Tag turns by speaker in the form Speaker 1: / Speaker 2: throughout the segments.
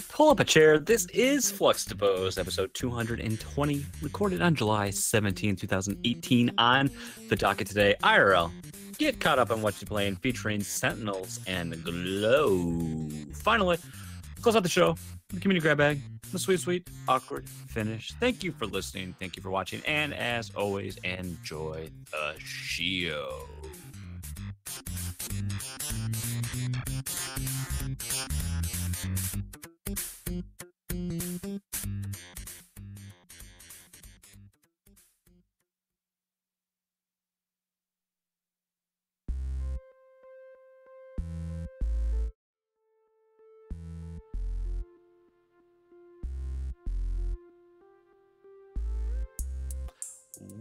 Speaker 1: Pull up a chair. This is Fluxtaposed, episode 220, recorded on July 17, 2018. On the docket today, IRL. Get caught up on what you're playing, featuring Sentinels and Glow. Finally, close out the show. The community grab bag. The sweet, sweet, awkward finish. Thank you for listening. Thank you for watching. And as always, enjoy the show.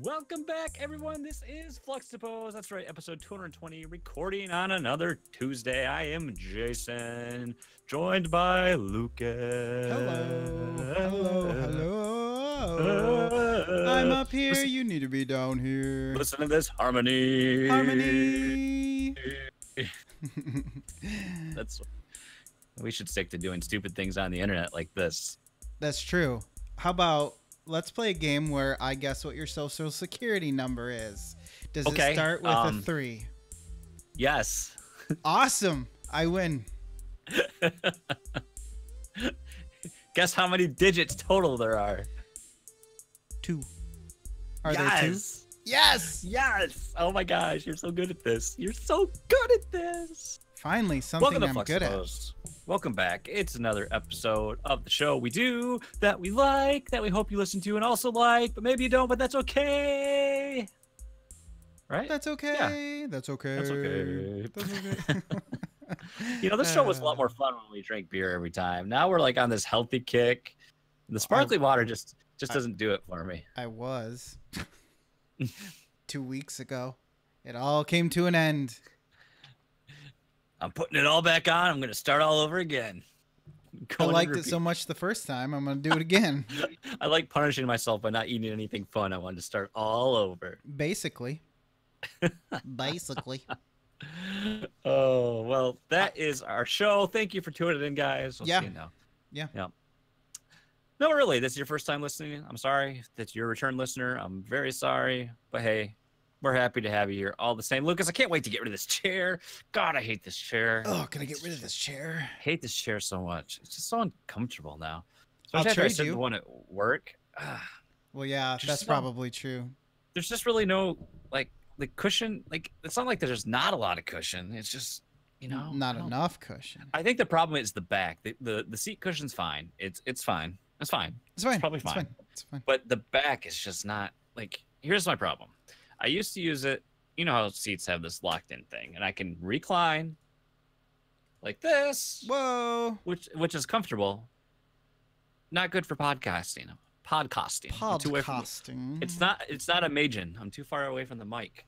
Speaker 1: Welcome back, everyone. This is Fluxtaposed. That's right, episode 220, recording on another Tuesday. I am Jason, joined by Lucas.
Speaker 2: Hello. I'm up here. Listen, you need to be down here.
Speaker 1: Listen to this harmony. We should stick to doing stupid things on the internet like this.
Speaker 2: That's true. How about let's play a game where I guess what your social security number is. Does it start with a 3?
Speaker 1: Yes.
Speaker 2: Awesome. I win.
Speaker 1: Guess how many digits total there are?
Speaker 2: 2. Are there 2?
Speaker 1: Yes. Yes. Oh my gosh, you're so good at this. You're so good at this.
Speaker 2: Finally, something I'm good at.
Speaker 1: Welcome back. It's another episode of the show we do that we like, that we hope you listen to and also like, but maybe you don't, but that's okay. Right?
Speaker 2: That's okay. Yeah. That's okay.
Speaker 1: That's okay. That's okay. You know, this show was a lot more fun when we drank beer every time. Now we're like on this healthy kick. The sparkling water just doesn't do it for me.
Speaker 2: I was 2 weeks ago. It all came to an end.
Speaker 1: I'm putting it all back on. I'm going to start all over again.
Speaker 2: I liked it so much the first time. I'm going to do it again.
Speaker 1: I like punishing myself by not eating anything fun. I wanted to start all over.
Speaker 2: Basically. Basically.
Speaker 1: Oh, well, that is our show. Thank you for tuning in, guys. We'll see you now.
Speaker 2: Yeah.
Speaker 1: No, really, this is your first time listening. I'm sorry. That's your return listener. I'm very sorry. But hey, we're happy to have you here all the same. Lucas, I can't wait to get rid of this chair. God, I hate this chair.
Speaker 2: Oh, can I get rid of this chair?
Speaker 1: I hate this chair so much. It's just so uncomfortable now.
Speaker 2: I'll trade you.
Speaker 1: The one at work.
Speaker 2: Well, yeah, that's probably true.
Speaker 1: There's just really no, like, the cushion. Like, it's not like there's not a lot of cushion. It's just, you know.
Speaker 2: Not enough cushion.
Speaker 1: I think the problem is the back. The seat cushion's fine. It's fine. It's fine. It's probably fine.
Speaker 2: It's fine.
Speaker 1: But the back is just not, like, here's my problem. I used to use it. You know how seats have this locked-in thing, and I can recline like this.
Speaker 2: Whoa!
Speaker 1: Which is comfortable. Not good for podcasting.
Speaker 2: Podcasting.
Speaker 1: It's not a Majin. I'm too far away from the mic.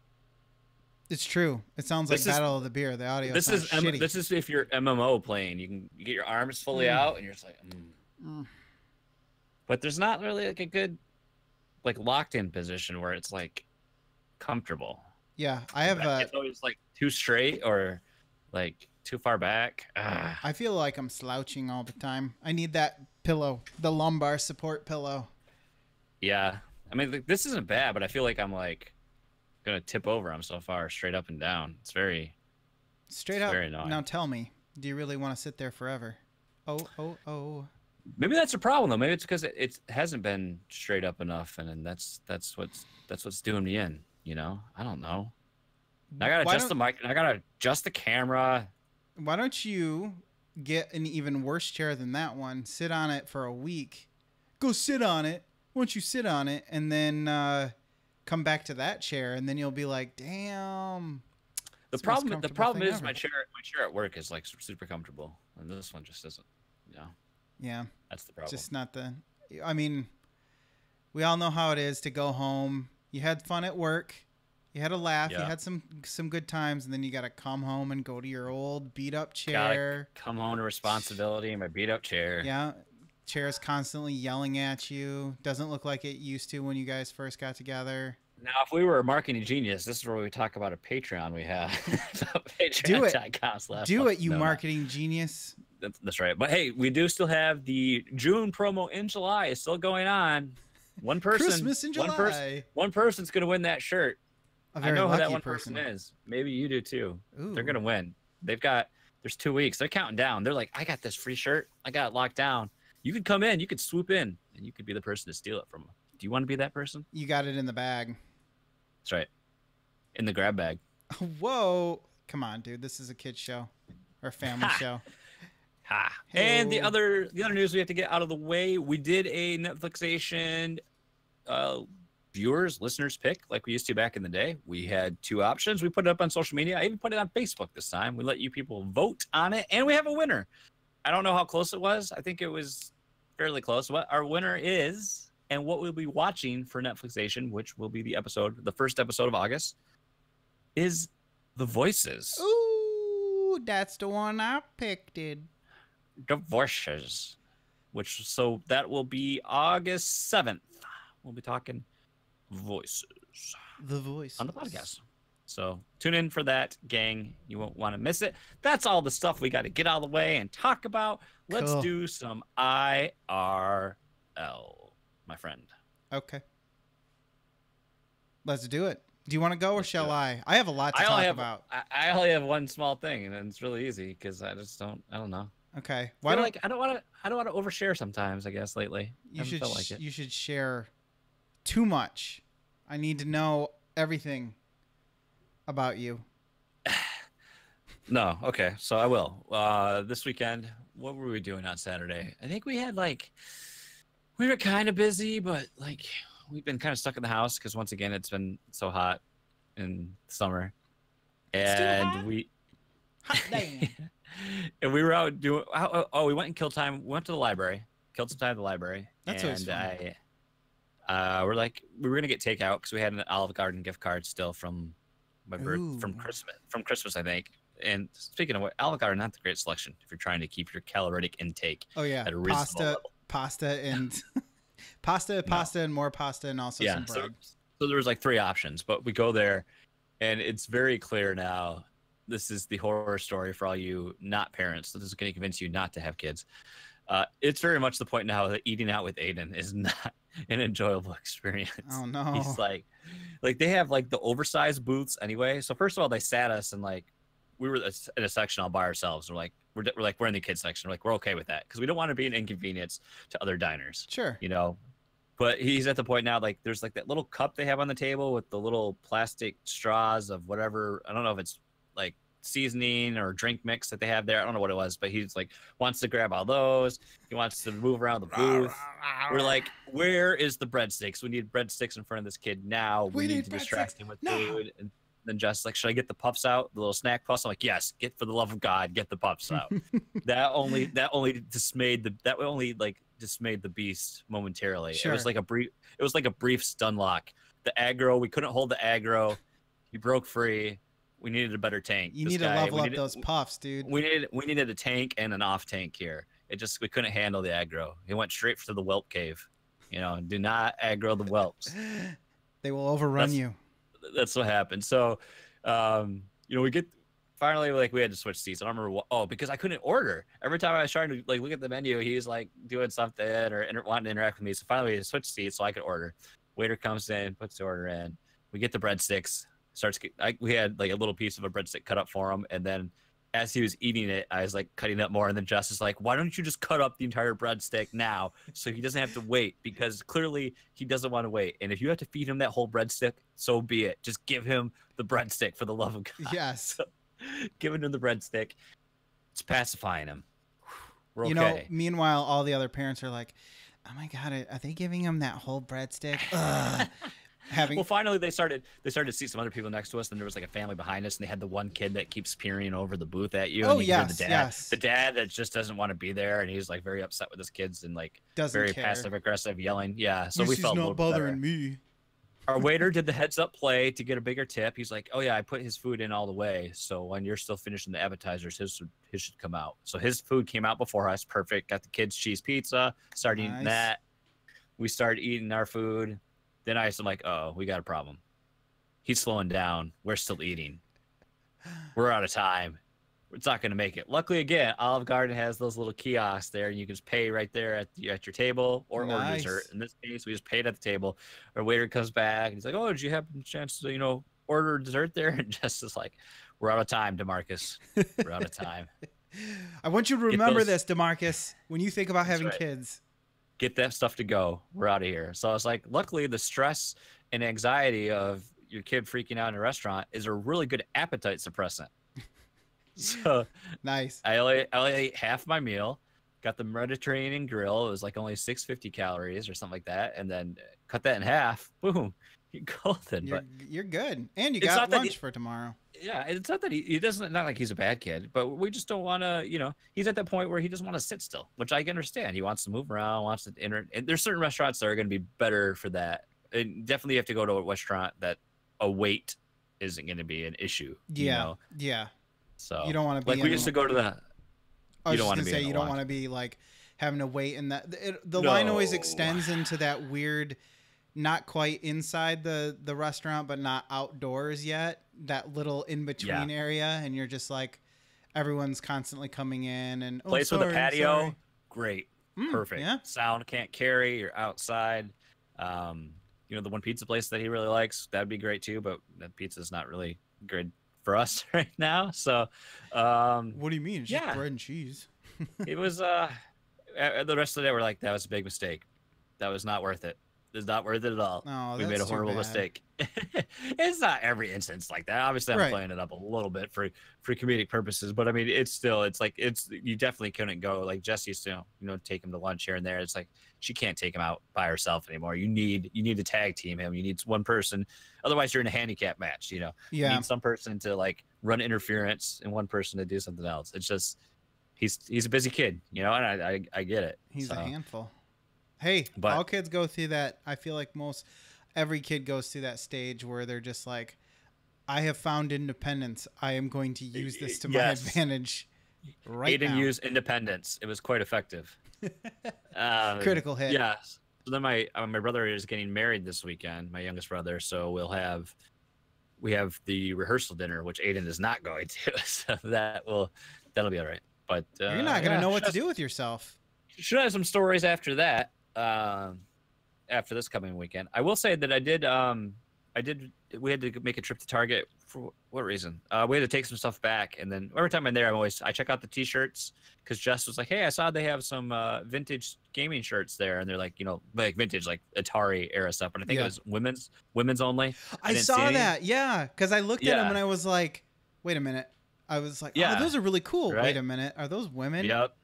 Speaker 2: It's true. It sounds like Battle of the Beer. The audio.
Speaker 1: This is if you're MMO playing. You get your arms fully out, and you're just like. But there's not really like a good, like, locked-in position where it's like comfortable.
Speaker 2: Yeah, I have.
Speaker 1: It's always like too straight or like too far back.
Speaker 2: I feel like I'm slouching all the time. I need that pillow, the lumbar support pillow.
Speaker 1: Yeah. I mean, this isn't bad, but I feel like I'm like gonna tip over. I'm so far straight up and down. It's very very annoying.
Speaker 2: Now tell me, do you really want to sit there forever? Oh.
Speaker 1: Maybe that's a problem though. Maybe it's because it hasn't been straight up enough, and then that's what's doing me in. You know, I don't know. I gotta adjust the mic. I gotta adjust the camera.
Speaker 2: Why don't you get an even worse chair than that one? Sit on it for a week. Go sit on it. Once you sit on it, and then come back to that chair, and then you'll be like, "Damn."
Speaker 1: The problem is my chair at work is like super comfortable, and this one just isn't. You know.
Speaker 2: Yeah.
Speaker 1: That's the problem.
Speaker 2: Just not the. I mean, we all know how it is to go home. You had fun at work. You had a laugh.
Speaker 1: Yeah.
Speaker 2: You had some good times, and then you got to come home and go to your old beat up chair.
Speaker 1: Gotta come home to responsibility in my beat up chair.
Speaker 2: Yeah. Chair is constantly yelling at you. Doesn't look like it used to when you guys first got together.
Speaker 1: Now, if we were a marketing genius, this is where we talk about a Patreon we have.
Speaker 2: Do it, you marketing genius.
Speaker 1: That's right. But hey, we do still have the June promo in July. It's still going on. One person,
Speaker 2: Christmas in July.
Speaker 1: One person's going to win that shirt.
Speaker 2: I know who that one person
Speaker 1: is. Maybe you do too.
Speaker 2: Ooh.
Speaker 1: They're going to win. There's 2 weeks. They're counting down. They're like, I got this free shirt. I got it locked down. You could come in. You could swoop in, and you could be the person to steal it from them. Do you want to be that person?
Speaker 2: You got it in the bag.
Speaker 1: That's right. In the grab bag.
Speaker 2: Whoa. Come on, dude. This is a kid's show or a family show.
Speaker 1: Ha. And the other news we have to get out of the way, we did a Netflixation listeners pick like we used to back in the day. We had 2 options. We put it up on social media. I even put it on Facebook this time. We let you people vote on it, and we have a winner. I don't know how close it was. I think it was fairly close. What our winner is and what we'll be watching for Netflixation, which will be the first episode of August, is The Voices.
Speaker 2: Ooh, that's the one I picked.
Speaker 1: The Voices, so that will be August 7th. We'll be talking Voices.
Speaker 2: The Voices
Speaker 1: on the podcast. So tune in for that, gang. You won't want to miss it. That's all the stuff we got to get out of the way and talk about. Let's do some IRL, my friend.
Speaker 2: Okay. Let's do it. Do you want to go or shall I? I have a lot to talk about.
Speaker 1: I only have one small thing, and it's really easy because I don't know.
Speaker 2: Okay.
Speaker 1: I don't want to overshare sometimes, I guess, lately.
Speaker 2: You should share too much. I need to know everything about you.
Speaker 1: No. Okay. So I will. This weekend, what were we doing on Saturday? I think we were kind of busy, but like we've been kind of stuck in the house because once again, it's been so hot in summer. And
Speaker 2: hot damn.
Speaker 1: And we were out doing. We went and killed time. We went to the library. Killed some time at the libray.
Speaker 2: That's always fun.
Speaker 1: We were gonna get takeout because we had an Olive Garden gift card still from from Christmas, I think. And speaking of what, Olive Garden, not the great selection if you're trying to keep your caloric intake.
Speaker 2: Oh yeah, at a pasta and pasta and more pasta and also some bread.
Speaker 1: So there was like 3 options, but we go there, and it's very clear now. This is the horror story for all you not parents. So this is going to convince you not to have kids. It's very much the point now that eating out with Aiden is not an enjoyable experience.
Speaker 2: Oh no!
Speaker 1: He's like they have like the oversized booths anyway. So first of all, they sat us and like we were in a section all by ourselves. We're in the kids section. We're okay with that because we don't want to be an inconvenience to other diners.
Speaker 2: Sure.
Speaker 1: You know. But he's at the point now, like there's like that little cup they have on the table with the little plastic straws of whatever. I don't know if it's like seasoning or drink mix that they have there. I don't know what it was, but he's like wants to grab all those. He wants to move around the booth. We're like, where is the breadsticks? We need breadsticks in front of this kid now. We need to distract him with food. And then Jess like, should I get the puffs out, the little snack puffs? I'm like, yes, for the love of God, get the puffs out. that only dismayed the beast momentarily.
Speaker 2: Sure.
Speaker 1: It was like a brief stun lock. The aggro, we couldn't hold the aggro. He broke free. We needed a better tank.
Speaker 2: You need to level up those puffs, dude.
Speaker 1: We needed a tank and an off tank here. We couldn't handle the aggro. He went straight to the whelp cave. You know, do not aggro the whelps.
Speaker 2: They will overrun you.
Speaker 1: That's what happened. So, we get finally, like, we had to switch seats. I don't remember what. Oh, because I couldn't order. Every time I was trying to like look at the menu, he was like doing something or wanting to interact with me. So finally, we had to switch seats so I could order. Waiter comes in, puts the order in. We get the breadsticks. We had like a little piece of a breadstick cut up for him, and then as he was eating it, I was like cutting up more, and then Jess is like, "Why don't you just cut up the entire breadstick now, so he doesn't have to wait? Because clearly he doesn't want to wait. And if you have to feed him that whole breadstick, so be it. Just give him the breadstick for the love of God."
Speaker 2: Yes.
Speaker 1: So, giving him the breadstick, it's pacifying him. We're okay.
Speaker 2: You know, meanwhile, all the other parents are like, "Oh my God, are they giving him that whole breadstick?"
Speaker 1: Well, finally they started to see some other people next to us, and there was like a family behind us, and they had the one kid that keeps peering over the booth at you.
Speaker 2: Oh,
Speaker 1: and you hear
Speaker 2: yes.
Speaker 1: The dad that just doesn't want to be there, and he's like very upset with his kids and like
Speaker 2: Doesn't care.
Speaker 1: passive aggressive yelling. Yeah, so we
Speaker 2: He's
Speaker 1: felt a
Speaker 2: not
Speaker 1: little
Speaker 2: bothering
Speaker 1: better.
Speaker 2: me.
Speaker 1: Our waiter did the heads up play to get a bigger tip. He's like, "Oh yeah, I put his food in all the way, so when you're still finishing the appetizers, his should come out." So his food came out before us. Perfect. Got the kids cheese pizza. Started eating that. We started eating our food. Then I'm like, "Oh, we got a problem. He's slowing down. We're still eating. We're out of time. It's not going to make it." Luckily, again, Olive Garden has those little kiosks there, and you can just pay right there at your table or order dessert. In this case, we just paid at the table. Our waiter comes back, and he's like, "Oh, did you have a chance to, order dessert there?" And Jess is like, "We're out of time, DeMarcus. We're out of time."
Speaker 2: I want you to remember this, DeMarcus, when you think about having kids.
Speaker 1: Get that stuff to go. We're out of here. So I was like, luckily, the stress and anxiety of your kid freaking out in a restaurant is a really good appetite suppressant. So
Speaker 2: nice.
Speaker 1: I only ate half my meal, got the Mediterranean grill. It was like only 650 calories or something like that, and then cut that in half. Boom, you're golden.
Speaker 2: You're good, and you got lunch for tomorrow.
Speaker 1: Yeah, it's not that he doesn't, not like he's a bad kid, but we just don't want to, he's at that point where he doesn't want to sit still, which I can understand. He wants to move around, wants to and there's certain restaurants that are going to be better for that. And definitely you have to go to a restaurant that a wait isn't going to be an issue.
Speaker 2: Yeah. Yeah.
Speaker 1: So
Speaker 2: you don't want to be
Speaker 1: like we used to go to the.
Speaker 2: I was just gonna say you don't want to be like having to wait in that. The line always extends into that weird, not quite inside the restaurant, but not outdoors yet. That little in between area, and you're just like, everyone's constantly coming in and
Speaker 1: place with a patio. Great, perfect.
Speaker 2: Yeah.
Speaker 1: Sound can't carry. You're outside. The one pizza place that he really likes, that'd be great too. But that pizza's not really good for us right now. So,
Speaker 2: what do you mean? It's just bread and cheese.
Speaker 1: It was. The rest of the day, we're like, that was a big mistake. That was not worth it. It's not worth it at all.
Speaker 2: Oh,
Speaker 1: we made a horrible mistake. It's not every instance like that. Obviously, I'm playing it up a little bit for comedic purposes, but I mean, it's you definitely couldn't go like Jess used to, take him to lunch here and there. It's like she can't take him out by herself anymore. You need to tag team him. You need one person, otherwise you're in a handicap match. You need some person to like run interference and one person to do something else. It's just he's a busy kid, and I get it.
Speaker 2: He's a handful. Hey, all kids go through that. I feel like every kid goes through that stage where they're just like, I have found independence. I am going to use this to my advantage right now.
Speaker 1: Aiden used independence. It was quite effective.
Speaker 2: Critical hit.
Speaker 1: Yeah. So then my brother is getting married this weekend, my youngest brother. So we have the rehearsal dinner, which Aiden is not going to. So that'll be all right. But
Speaker 2: you're not going to know what to do with yourself.
Speaker 1: Should have some stories after that. After this coming weekend, I will say that we had to make a trip to Target. For what reason? We had to take some stuff back, and then every time I'm there, I check out the t-shirts because Jess was like, "Hey, I saw they have some vintage gaming shirts there," and they're like, like vintage, like Atari era stuff. But I think it was women's only.
Speaker 2: I saw that, because I looked at them and I was like, "Wait a minute." I was like, "Oh, those are really cool." Right? Wait a minute, are those women?
Speaker 1: Yep.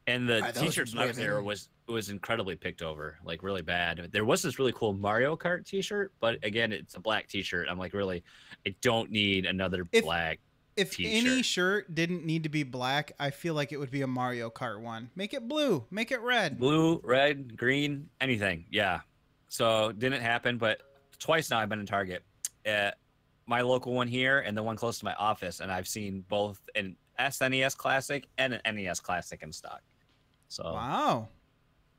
Speaker 1: And the t-shirts up there was incredibly picked over, like really bad. There was this really cool Mario Kart t-shirt, but again, it's a black t-shirt. I'm like, really, I don't need another black
Speaker 2: If
Speaker 1: t-shirt.
Speaker 2: Any shirt didn't need to be black, I feel like it would be a Mario Kart one. Make it blue, make it red.
Speaker 1: Blue, red, green, anything. Yeah. So didn't happen, but twice now I've been in Target. My local one here and the one close to my office, and I've seen both an SNES Classic and an NES Classic in stock. So
Speaker 2: wow.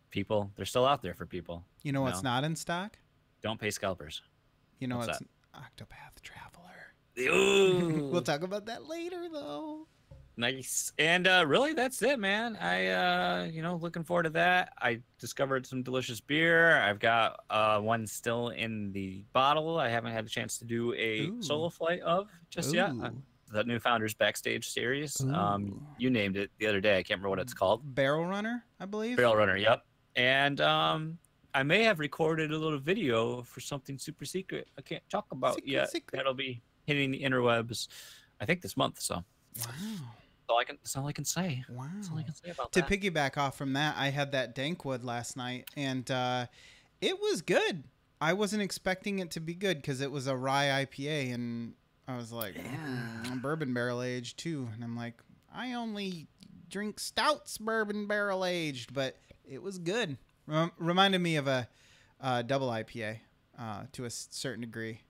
Speaker 1: People, they're still out there for people.
Speaker 2: You know what's not in stock?
Speaker 1: Don't pay scalpers.
Speaker 2: You know what's Octopath Traveler. We'll
Speaker 1: Ooh,
Speaker 2: talk about that later, though.
Speaker 1: nice. And really, that's it, man. Looking forward to that. I discovered some delicious beer. I've got one still in the bottle. I haven't had a chance to do a
Speaker 2: Ooh.
Speaker 1: solo flight of just yet.
Speaker 2: Ooh.
Speaker 1: The new Founders Backstage series.
Speaker 2: Ooh.
Speaker 1: You named it the other day. I can't remember what it's called.
Speaker 2: Barrel Runner, I believe.
Speaker 1: Barrel Runner. Yep. And I may have recorded a little video for something super secret I can't talk about
Speaker 2: Secret,
Speaker 1: yet.
Speaker 2: secret.
Speaker 1: That'll be hitting the interwebs, I think, this month. So
Speaker 2: Wow.
Speaker 1: that's all I can say.
Speaker 2: Wow.
Speaker 1: That's all I can say about
Speaker 2: To
Speaker 1: that.
Speaker 2: piggyback off from that, I had that Dankwood last night, and it was good. I wasn't expecting it to be good because it was a rye IPA, and I was like, bourbon barrel aged too. And I'm like, I only drink stouts bourbon barrel aged, but it was good. Reminded me of a double IPA to a certain degree.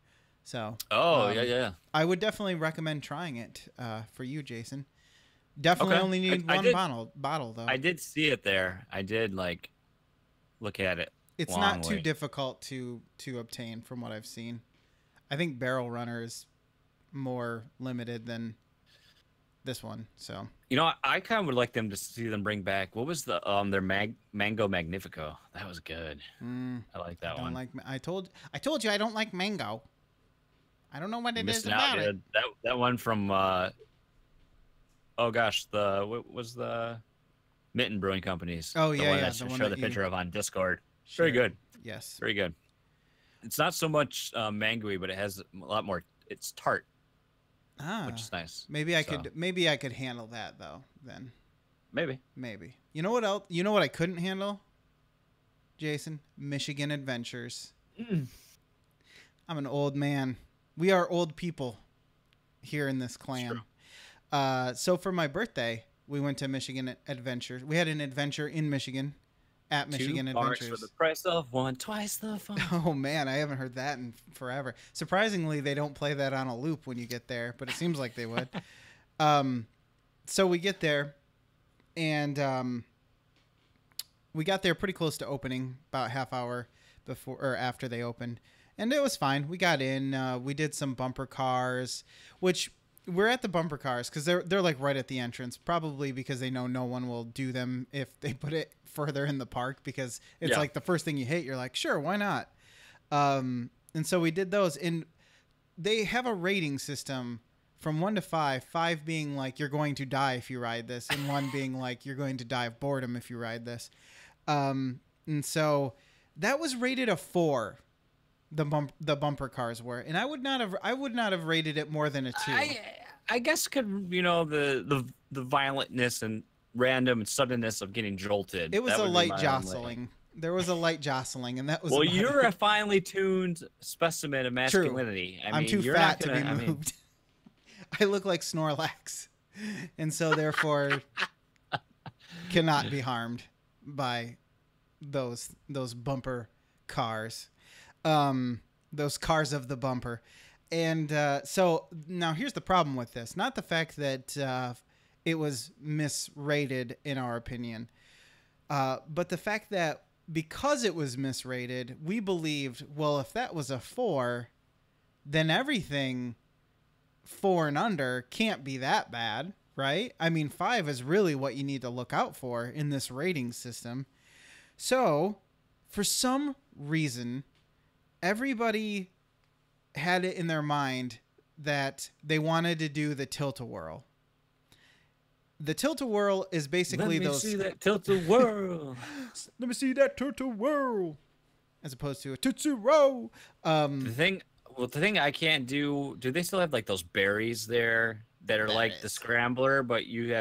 Speaker 2: So,
Speaker 1: Yeah.
Speaker 2: I would definitely recommend trying it for you, Jason. Definitely
Speaker 1: Okay.
Speaker 2: only need
Speaker 1: I
Speaker 2: one
Speaker 1: did-
Speaker 2: bottle though.
Speaker 1: I did see it there. I did look at it.
Speaker 2: It's not too difficult to obtain from what I've seen. I think Barrel Runner is more limited than this one. So
Speaker 1: I kind of would like them to see them bring back. What was the their Mango Magnifico? That was good. I like that
Speaker 2: don't
Speaker 1: one.
Speaker 2: like. I told you I don't like mango. I don't know what it is
Speaker 1: Missing out,
Speaker 2: about it.
Speaker 1: dude. That one from oh gosh, what was the Mitten Brewing Company's?
Speaker 2: Oh,
Speaker 1: the
Speaker 2: yeah,
Speaker 1: one
Speaker 2: yeah,
Speaker 1: that
Speaker 2: the
Speaker 1: I
Speaker 2: one
Speaker 1: showed
Speaker 2: that
Speaker 1: the
Speaker 2: you
Speaker 1: picture of on Discord.
Speaker 2: shared.
Speaker 1: Very good,
Speaker 2: Yes.
Speaker 1: very good. It's not so much mangoey, but it has a lot more. It's tart, which is nice.
Speaker 2: Maybe I could handle that though. Then
Speaker 1: Maybe.
Speaker 2: You know what else? You know what I couldn't handle, Jason? Michigan Adventures. I'm an old man. We are old people here in this clan. So for my birthday, we went to Michigan Adventures. We had an adventure in Michigan at Michigan
Speaker 1: Two parks
Speaker 2: Adventures.
Speaker 1: for the price of one, twice the fun.
Speaker 2: Oh man, I haven't heard that in forever. Surprisingly, they don't play that on a loop when you get there, but it seems like they would. So we get there, and we got there pretty close to opening, about half hour before or after they opened, and it was fine. We got in. We did some bumper cars, which we're at the bumper cars because they're like right at the entrance, probably because they know no one will do them if they put it further in the park because it's like the first thing you hit. You're like, sure, why not? And so we did those, and they have a rating system from 1 to 5, 5 being like you're going to die if you ride this, and 1 being like you're going to die of boredom if you ride this. And so that was rated a 4. The bumper cars were, and I would not have rated it more than a 2.
Speaker 1: I guess the violentness and random and suddenness of getting jolted.
Speaker 2: It was a light jostling. There was a light jostling, and that was.
Speaker 1: Well, you're a finely tuned specimen of masculinity.
Speaker 2: True. I'm too fat to be moved. I look like Snorlax, and so therefore cannot be harmed by those bumper cars. Those cars of the bumper. And so now here's the problem with this. Not the fact that it was misrated in our opinion, but the fact that because it was misrated, we believed, well, if that was a 4, then everything 4 and under can't be that bad, right? I mean, 5 is really what you need to look out for in this rating system. So for some reason, everybody had it in their mind that they wanted to do the tilt-a-whirl. The tilt-a-whirl is basically those...
Speaker 1: Let me see that tilt-a-whirl.
Speaker 2: Let me see that tilt-a-whirl. As opposed to a tootsie-roll.
Speaker 1: The thing I can't do they still have like those berries there that are like the scrambler, but you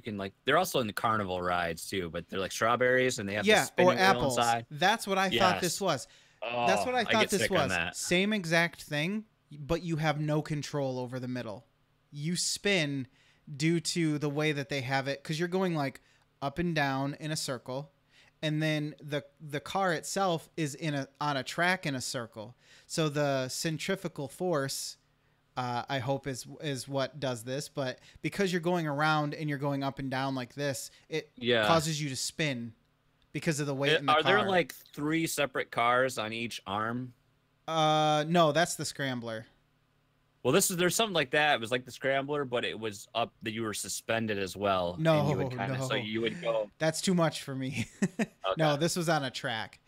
Speaker 1: can they're also in the carnival rides too, but they're like strawberries and they have the spinning
Speaker 2: or apples.
Speaker 1: wheel inside.
Speaker 2: That's what I thought this was.
Speaker 1: Oh,
Speaker 2: That's what I thought this was.
Speaker 1: That.
Speaker 2: Same exact thing, but you have no control over the middle. You spin due to the way that they have it, because you're going like up and down in a circle, and then the car itself is on a track in a circle. So the centrifugal force, I hope is what does this. But because you're going around and you're going up and down like this, it causes you to spin. Because of the weight in the car.
Speaker 1: Are there like 3 separate cars on each arm?
Speaker 2: No, that's the scrambler.
Speaker 1: Well, there's something like that. It was like the scrambler, but it was up that you were suspended as well, and you
Speaker 2: No,
Speaker 1: would kind of so
Speaker 2: no,
Speaker 1: you would go.
Speaker 2: that's too much for me.
Speaker 1: Okay.
Speaker 2: No, this was on a track.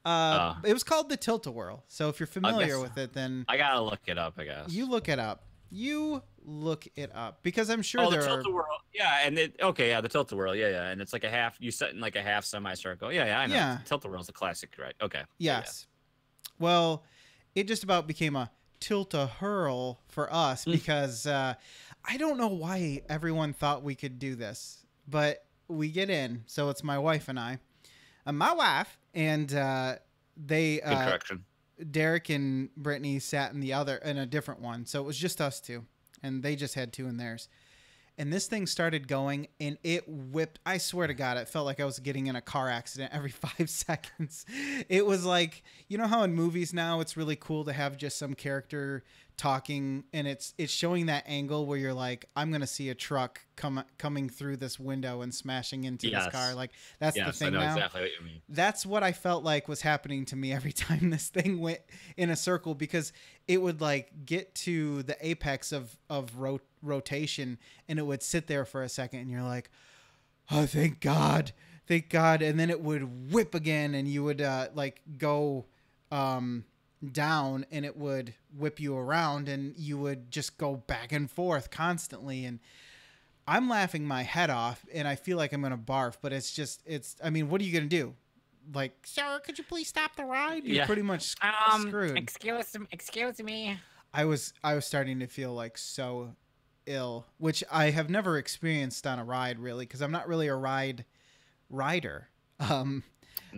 Speaker 1: Uh,
Speaker 2: It was called the Tilt-A-Whirl. So if you're
Speaker 1: I
Speaker 2: familiar
Speaker 1: guess
Speaker 2: with it, then
Speaker 1: I gotta look it up. I guess.
Speaker 2: you look it up. You look it up because I'm sure
Speaker 1: Oh, the
Speaker 2: there are.
Speaker 1: tilt-a-whirl. Yeah, and yeah, the tilt-a-whirl. Yeah, and it's like a half. You set in like a half semicircle. Yeah, I know.
Speaker 2: Yeah.
Speaker 1: Tilt-a-whirl's a classic, right? Okay.
Speaker 2: Yes. Well, it just about became a tilt-a-hurl for us because I don't know why everyone thought we could do this, but we get in. So it's my wife and I, my wife, and they.
Speaker 1: Good correction.
Speaker 2: Derek and Brittany sat in a different one, so it was just us two, and they just had two in theirs. And this thing started going, and it whipped. I swear to God, it felt like I was getting in a car accident every 5 seconds. It was like, you know how in movies now it's really cool to have just some character talking, and it's showing that angle where you're like, I'm gonna see a truck coming through this window and smashing into this car. Like that's the thing
Speaker 1: I know
Speaker 2: now.
Speaker 1: exactly what you mean.
Speaker 2: That's what I felt like was happening to me every time this thing went in a circle, because it would like get to the apex of rotation, and it would sit there for a second, and you're like, oh, thank God, and then it would whip again, and you would like go down, and it would whip you around, and you would just go back and forth constantly. And I'm laughing my head off, and I feel like I'm gonna barf, but it's I mean, what are you gonna do? Like, sir, could you please stop the ride? You're pretty much screwed.
Speaker 1: Excuse me.
Speaker 2: I was starting to feel like so ill, which I have never experienced on a ride, really, because I'm not really a rider.
Speaker 1: No.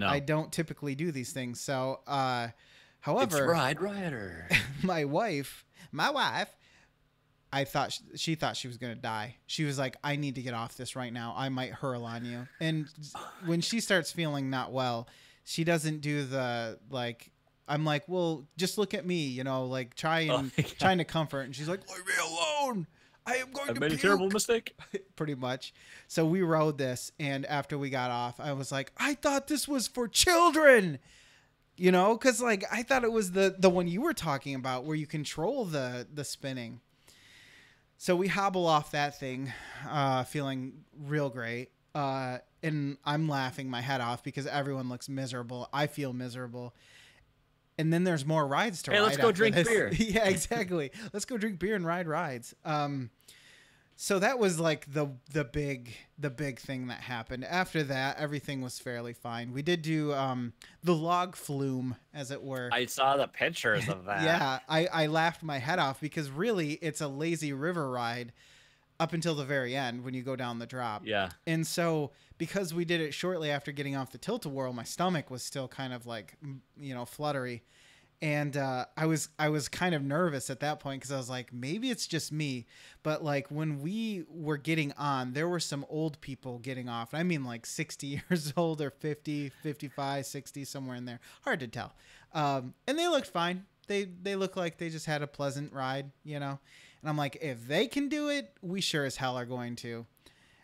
Speaker 2: I don't typically do these things. So, however,
Speaker 1: it's rider.
Speaker 2: my wife, she thought she was going to die. She was like, I need to get off this right now. I might hurl on you. And when she starts feeling not well, she doesn't do the, like, I'm like, well, just look at me, like trying to comfort. And she's like, leave me alone. I am going to
Speaker 1: made
Speaker 2: puke.
Speaker 1: a terrible mistake.
Speaker 2: Pretty much. So we rode this. And after we got off, I was like, I thought this was for children. Because like I thought it was the one you were talking about where you control the spinning. So we hobble off that thing, feeling real great. And I'm laughing my head off because everyone looks miserable. I feel miserable. And then there's more rides to ride.
Speaker 1: Hey, let's go drink beer.
Speaker 2: Yeah, exactly. Let's go drink beer and ride rides. So that was like the big thing that happened. After that, everything was fairly fine. We did do the log flume, as it were.
Speaker 1: I saw the pictures of that.
Speaker 2: Yeah, I laughed my head off because really it's a lazy river ride up until the very end when you go down the drop.
Speaker 1: Yeah.
Speaker 2: And so because we did it shortly after getting off the tilt-a-whirl, my stomach was still kind of like, fluttery. And I was kind of nervous at that point because I was like, maybe it's just me. But like when we were getting on, there were some old people getting off. I mean like 60 years old or 50, 55, 60, somewhere in there. Hard to tell. And they looked fine. They looked like they just had a pleasant ride, And I'm like, if they can do it, we sure as hell are going to.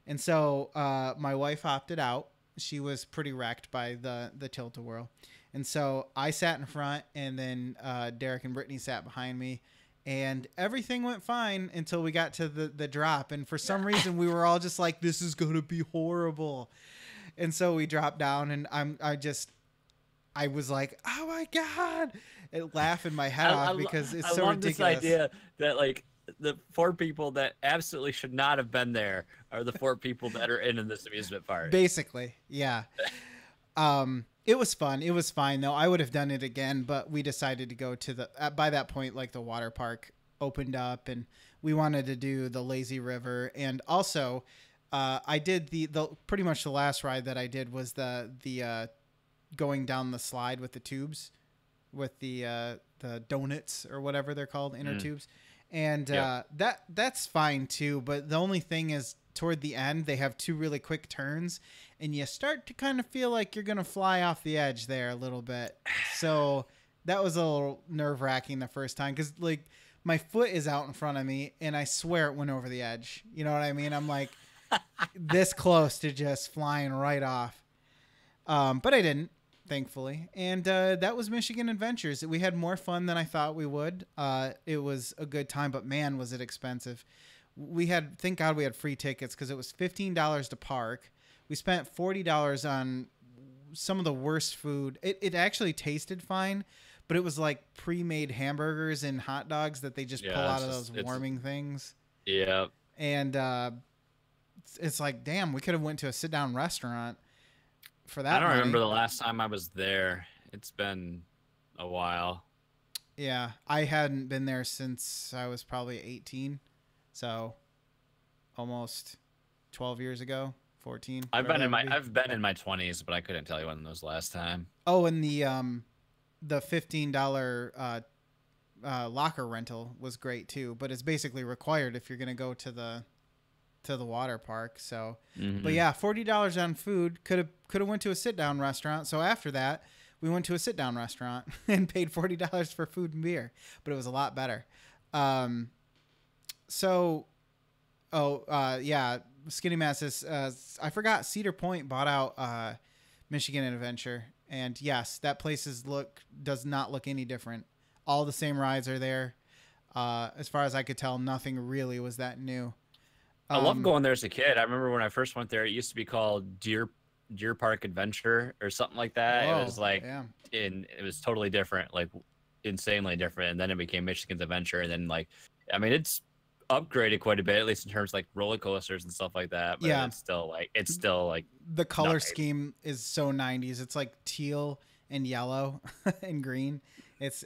Speaker 2: And so my wife opted out. She was pretty wrecked by the tilt-a-whirl. And so I sat in front, and then Derek and Brittany sat behind me, and everything went fine until we got to the drop. And for some reason, we were all just like, this is going to be horrible. And so we dropped down, and I was like, oh my God, and laughing my head off because it's so ridiculous.
Speaker 1: I love this idea that like the 4 people that absolutely should not have been there are the 4 people that are in this amusement park.
Speaker 2: Basically, yeah. It was fun. It was fine though. I would have done it again, but we decided to go to by that point, like the water park opened up, and we wanted to do the lazy river. And also, I did the pretty much the last ride that I did was the going down the slide with the tubes, with the donuts or whatever they're called, inner tubes. And that's fine too. But the only thing is, toward the end, they have 2 really quick turns, and you start to kind of feel like you're going to fly off the edge there a little bit. So that was a little nerve-wracking the first time because, like, my foot is out in front of me, and I swear it went over the edge. You know what I mean? I'm like this close to just flying right off. But I didn't. thankfully. And that was Michigan Adventures. We had more fun than I thought we would. It was a good time, but man, was it expensive. Thank God we had free tickets because it was $15 to park. We spent $40 on some of the worst food. It actually tasted fine, but it was like pre-made hamburgers and hot dogs that they just pull out of those warming things.
Speaker 1: Yeah.
Speaker 2: And it's like, damn, we could have went to a sit-down restaurant for that.
Speaker 1: I don't
Speaker 2: money.
Speaker 1: remember the last time I was there. It's been a while.
Speaker 2: Yeah, I hadn't been there since I was probably 18, so almost 12 years ago, 14.
Speaker 1: I've been in my 20s, but I couldn't tell you when was last time.
Speaker 2: Oh, and the $15 locker rental was great too, but it's basically required if you're gonna go to the water park. So, but yeah, $40 on food. Could have went to a sit down restaurant. So after that, we went to a sit down restaurant and paid $40 for food and beer, but it was a lot better. Yeah, Skinny Matt says, I forgot Cedar Point bought out Michigan Adventure, and yes, that place does not look any different. All the same rides are there. As far as I could tell, nothing really was that new.
Speaker 1: I love going there as a kid. I remember when I first went there, it used to be called Deer Park Adventure or something like that.
Speaker 2: Whoa,
Speaker 1: it was like,
Speaker 2: yeah.
Speaker 1: It was totally different, like insanely different. And then it became Michigan's Adventure. And then it's upgraded quite a bit, at least in terms of like roller coasters and stuff like that. But
Speaker 2: yeah,
Speaker 1: it's still like
Speaker 2: the color scheme is so 90s. It's like teal and yellow and green. It's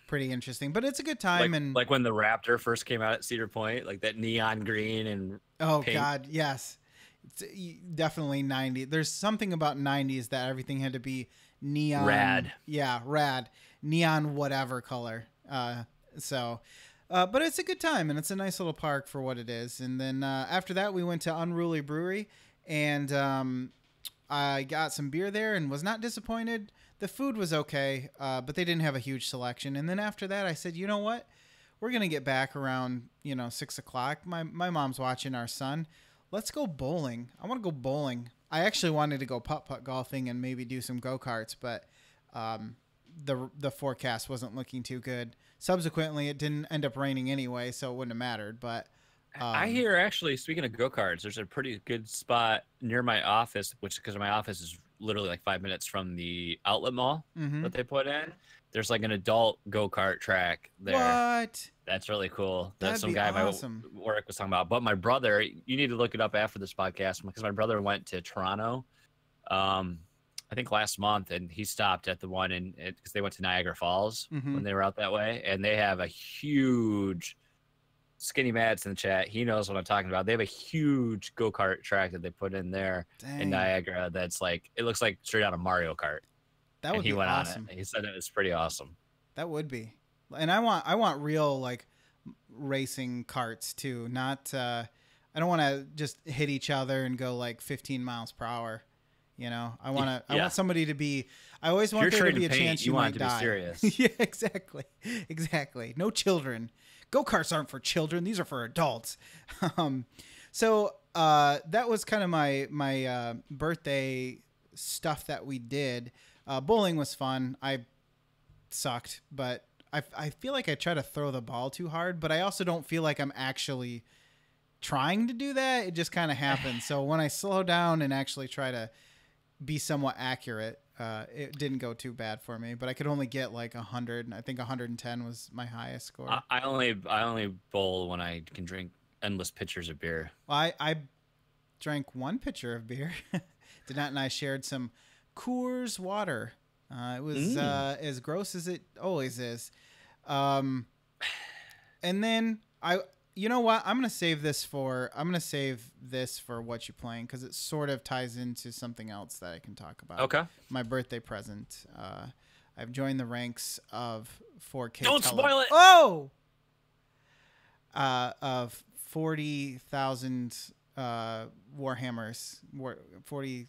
Speaker 2: pretty interesting, but it's a good time.
Speaker 1: Like when the Raptor first came out at Cedar Point, like that neon green and pink.
Speaker 2: God, yes, it's definitely 90. There's something about 90s that everything had to be neon.
Speaker 1: Rad.
Speaker 2: Yeah, rad. Neon whatever color. But it's a good time, and it's a nice little park for what it is. And then after that, we went to Unruly Brewery, and I got some beer there and was not disappointed. The food was okay, but they didn't have a huge selection. And then after that, I said, you know what? We're going to get back around, 6 o'clock. My mom's watching our son. Let's go bowling. I want to go bowling. I actually wanted to go putt-putt golfing and maybe do some go-karts, but the forecast wasn't looking too good. Subsequently, it didn't end up raining anyway, so it wouldn't have mattered. But
Speaker 1: I hear, actually, speaking of go-karts, there's a pretty good spot near my office, because my office is literally like 5 minutes from the outlet mall that they put in. There's like an adult go-kart track there.
Speaker 2: What?
Speaker 1: That's really cool. That's
Speaker 2: That'd
Speaker 1: some guy
Speaker 2: awesome.
Speaker 1: my work was talking about. But my brother, you need to look it up after this podcast, because my brother went to Toronto, I think last month, and he stopped at the one because they went to Niagara Falls when they were out that way, and they have a huge Skinny Mads in the chat. He knows what I'm talking about. They have a huge go-kart track that they put in there in Niagara. That's like, it looks like straight out of Mario Kart.
Speaker 2: That would be awesome.
Speaker 1: On it. He said it was pretty awesome.
Speaker 2: That would be. And I want real like racing karts too. Not I don't want to just hit each other and go like 15 miles per hour. I want somebody to be. I always want there to be a chance you might die.
Speaker 1: You want to be serious.
Speaker 2: Yeah, exactly. No children. Go-karts aren't for children. These are for adults. So that was kind of my birthday stuff that we did. Bowling was fun. I sucked, but I feel like I try to throw the ball too hard, but I also don't feel like I'm actually trying to do that. It just kind of happens. So when I slow down and actually try to be somewhat accurate, it didn't go too bad for me, but I could only get like 100. I think 110 was my highest score.
Speaker 1: I only bowl when I can drink endless pitchers of beer.
Speaker 2: Well, I drank one pitcher of beer. Did I shared some Coors water. It was as gross as it always is. And then you know what? I'm gonna save this for what you're playing, because it sort of ties into something else that I can talk about.
Speaker 1: Okay.
Speaker 2: My birthday present. I've joined the ranks of 4K.
Speaker 1: Don't spoil it.
Speaker 2: Oh. Of 40,000 Warhammers. 40,000.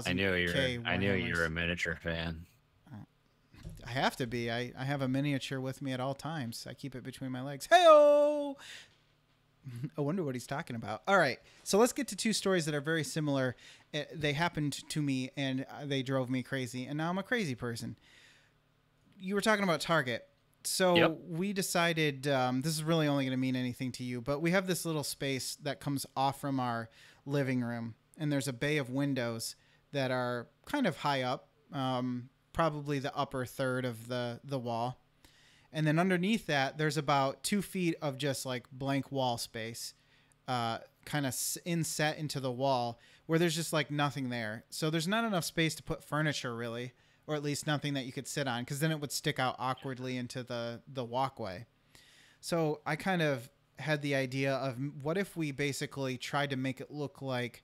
Speaker 1: I knew you were a miniature fan.
Speaker 2: I have to be. I have a miniature with me at all times. I keep it between my legs. Hey-oh! I wonder what he's talking about. All right, so let's get to two stories that are very similar. They happened to me, and they drove me crazy, and now I'm a crazy person. You were talking about Target. So we decided, this is really only going to mean anything to you, but we have this little space that comes off from our living room, and there's a bay of windows that are kind of high up, probably the upper third of the wall. And then underneath that, there's about 2 feet of just like blank wall space, kind of inset into the wall where there's just like nothing there. So there's not enough space to put furniture really, or at least nothing that you could sit on, because then it would stick out awkwardly into the walkway. So I kind of had the idea of, what if we basically tried to make it look like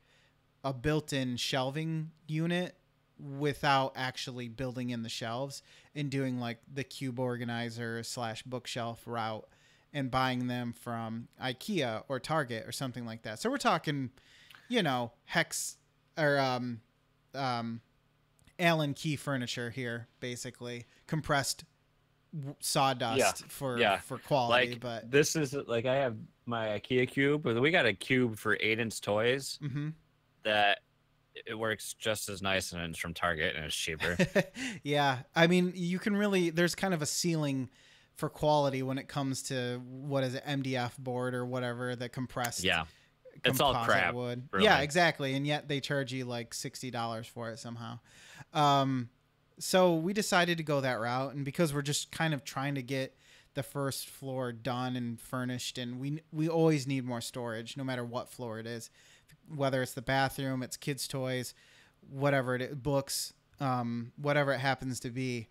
Speaker 2: a built-in shelving unit without actually building in the shelves, and doing like the cube organizer / bookshelf route and buying them from IKEA or Target or something like that. So we're talking, hex or Allen key furniture here, basically compressed sawdust for quality.
Speaker 1: Like,
Speaker 2: but
Speaker 1: this is like, I have my IKEA cube, but we got a cube for 8-inch toys that it works just as nice, and it's from Target and it's cheaper.
Speaker 2: Yeah, I mean, you can really, there's kind of a ceiling for quality when it comes to, what is it, MDF board or whatever, the compressed.
Speaker 1: Yeah. It's all crap.
Speaker 2: Wood.
Speaker 1: Really.
Speaker 2: Yeah, exactly. And yet they charge you like $60 for it somehow. So we decided to go that route. And because we're just kind of trying to get the first floor done and furnished, and we always need more storage, no matter what floor it is, whether it's the bathroom, it's kids' toys, whatever it is, books, whatever it happens to be,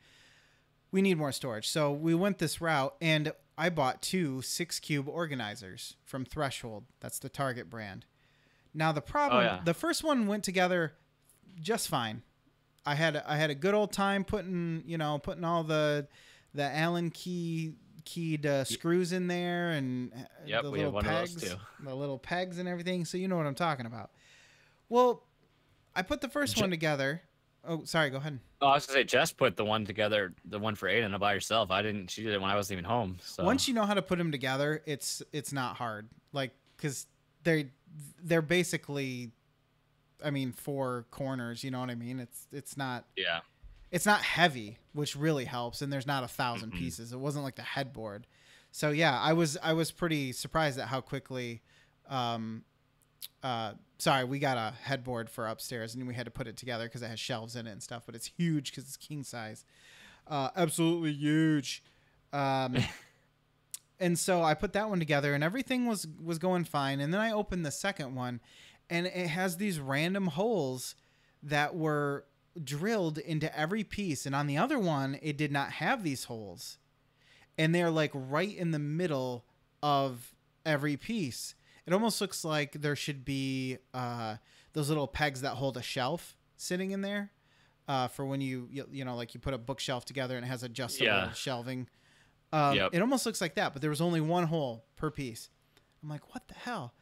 Speaker 2: we need more storage. So we went this route, and I bought 2 6-cube organizers from Threshold. That's the Target brand. Now the problem, the first one went together just fine. I had a good old time putting all the Allen keyed screws in there, and the little pegs, the little pegs and everything. So you know what I'm talking about. Well, I put the first one together. Oh, sorry. Go ahead.
Speaker 1: Oh, I was gonna say, Jess put the one together, the one for Aiden, by herself. She did it when I wasn't even home. So
Speaker 2: once you know how to put them together, it's not hard. Like, because they're basically, I mean, 4 corners. You know what I mean? It's not. Yeah. It's not heavy, which really helps, and there's not 1,000 pieces. It wasn't like the headboard. So yeah, I was pretty surprised at how quickly. Sorry, we got a headboard for upstairs, and we had to put it together because it has shelves in it and stuff. But it's huge because it's king size, absolutely huge. And so I put that one together, and everything was going fine. And then I opened the second one, and it has these random holes that were drilled into every piece, and on the other one it did not have these holes, and they're like right in the middle of every piece. It almost looks like there should be those little pegs that hold a shelf sitting in there for when you like you put a bookshelf together and it has adjustable shelving. It almost looks like that, but there was only one hole per piece. I'm like, what the hell?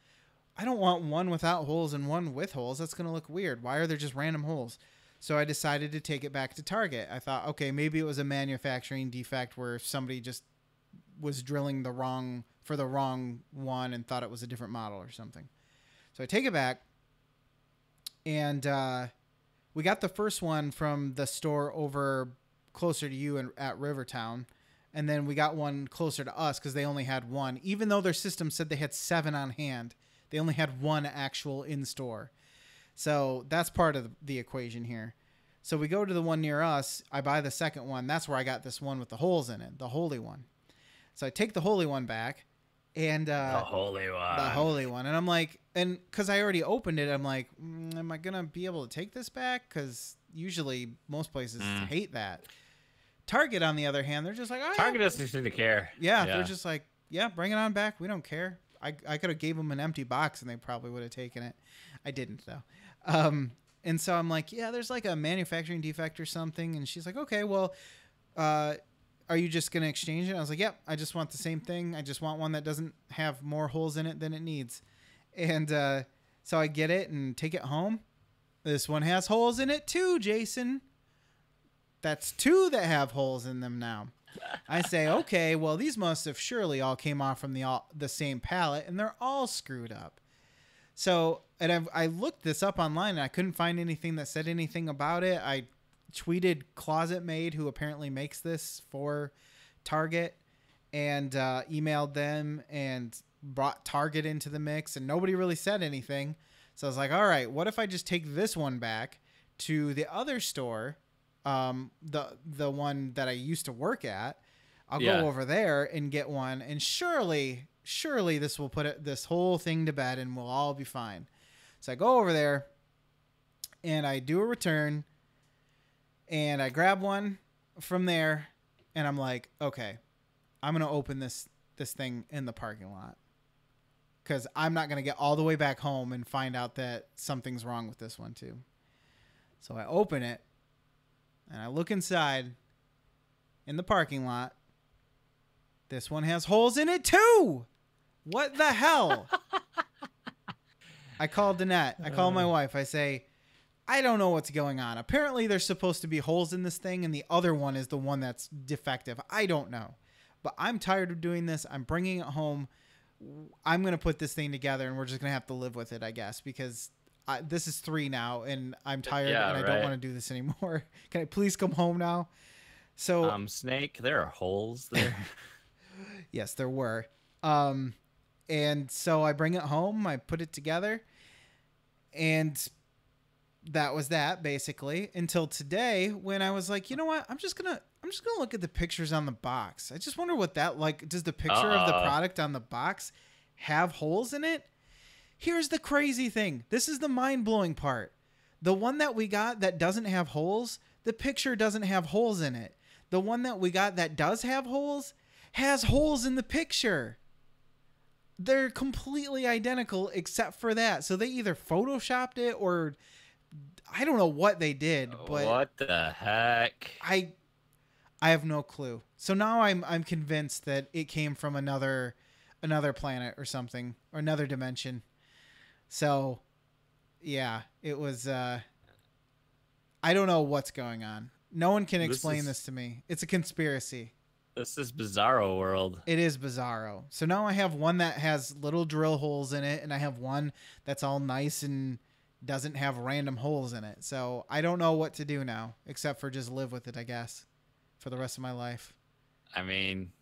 Speaker 2: I don't want one without holes and one with holes. That's going to look weird. Why are there just random holes? So I decided to take it back to Target. I thought, okay, maybe it was a manufacturing defect where somebody just was drilling the wrong one and thought it was a different model or something. So I take it back, and we got the first one from the store over closer to you at Rivertown, and then we got one closer to us because they only had one. Even though their system said they had 7 on hand, they only had 1 actual in-store. So that's part of the equation here. So we go to the one near us. I buy the second one. That's where I got this one with the holes in it, the holy one. So I take the holy one back, and the holy one, and I'm like, and because I already opened it, I'm like, am I gonna be able to take this back? Because usually most places hate that. Target, on the other hand, they're just like, oh,
Speaker 1: Target doesn't seem to care.
Speaker 2: Yeah, they're just like, yeah, bring it on back. We don't care. I could have gave them an empty box and they probably would have taken it. I didn't though. And so I'm like, yeah, there's like a manufacturing defect or something. And she's like, okay, well, are you just going to exchange it? I was like, yep, I just want the same thing. I just want one that doesn't have more holes in it than it needs. And so I get it and take it home. This one has holes in it too, Jason. That's 2 that have holes in them now. I say, okay, well, these must have surely all came off from the same pallet, and they're all screwed up. So, and I looked this up online, and I couldn't find anything that said anything about it. I tweeted Closet Maid, who apparently makes this for Target, and emailed them and brought Target into the mix, and nobody really said anything. So I was like, all right, what if I just take this one back to the other store, the one that I used to work at? I'll go over there and get one, and surely this will put this whole thing to bed, and we'll all be fine. So I go over there, and I do a return, and I grab one from there, and I'm like, okay, I'm gonna open this thing in the parking lot, because I'm not gonna get all the way back home and find out that something's wrong with this one too. So I open it, and I look inside in the parking lot. This one has holes in it too. What the hell? I called Danette. I called my wife. I say, I don't know what's going on. Apparently there's supposed to be holes in this thing, and the other one is the one that's defective. I don't know. But I'm tired of doing this. I'm bringing it home. I'm going to put this thing together, and we're just going to have to live with it, I guess, because this is 3 now, and I'm tired, and I don't want to do this anymore. Can I please come home now? So,
Speaker 1: Snake, there are holes there.
Speaker 2: Yes, there were. And so I bring it home, I put it together, and that was that basically until today when I was like, you know what? I'm just going to look at the pictures on the box. I just wonder what that like. Does the picture of the product on the box have holes in it? Here's the crazy thing. This is the mind-blowing part. The one that we got that doesn't have holes, the picture doesn't have holes in it. The one that we got that does have holes has holes in the picture. They're completely identical except for that. So they either photoshopped it or I don't know what they did, but
Speaker 1: what the heck?
Speaker 2: I have no clue. So now I'm convinced that it came from another planet or something, or another dimension. So yeah, it was I don't know what's going on. No one can explain this to me. It's a conspiracy.
Speaker 1: This is Bizarro World.
Speaker 2: It is Bizarro. So now I have one that has little drill holes in it, and I have one that's all nice and doesn't have random holes in it. So I don't know what to do now, except for just live with it, I guess, for the rest of my life.
Speaker 1: I mean,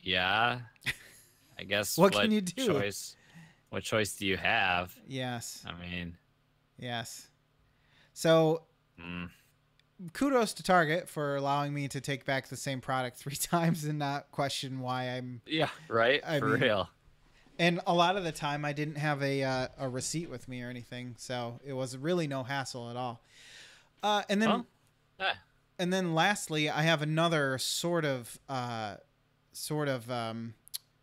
Speaker 1: yeah. I guess
Speaker 2: what can you do?
Speaker 1: What choice do you have?
Speaker 2: Yes.
Speaker 1: I mean.
Speaker 2: Yes. So kudos to Target for allowing me to take back the same product 3 times and not question why I'm...
Speaker 1: Yeah, right? For real.
Speaker 2: And a lot of the time I didn't have a receipt with me or anything, so it was really no hassle at all. And then lastly, I have another sort of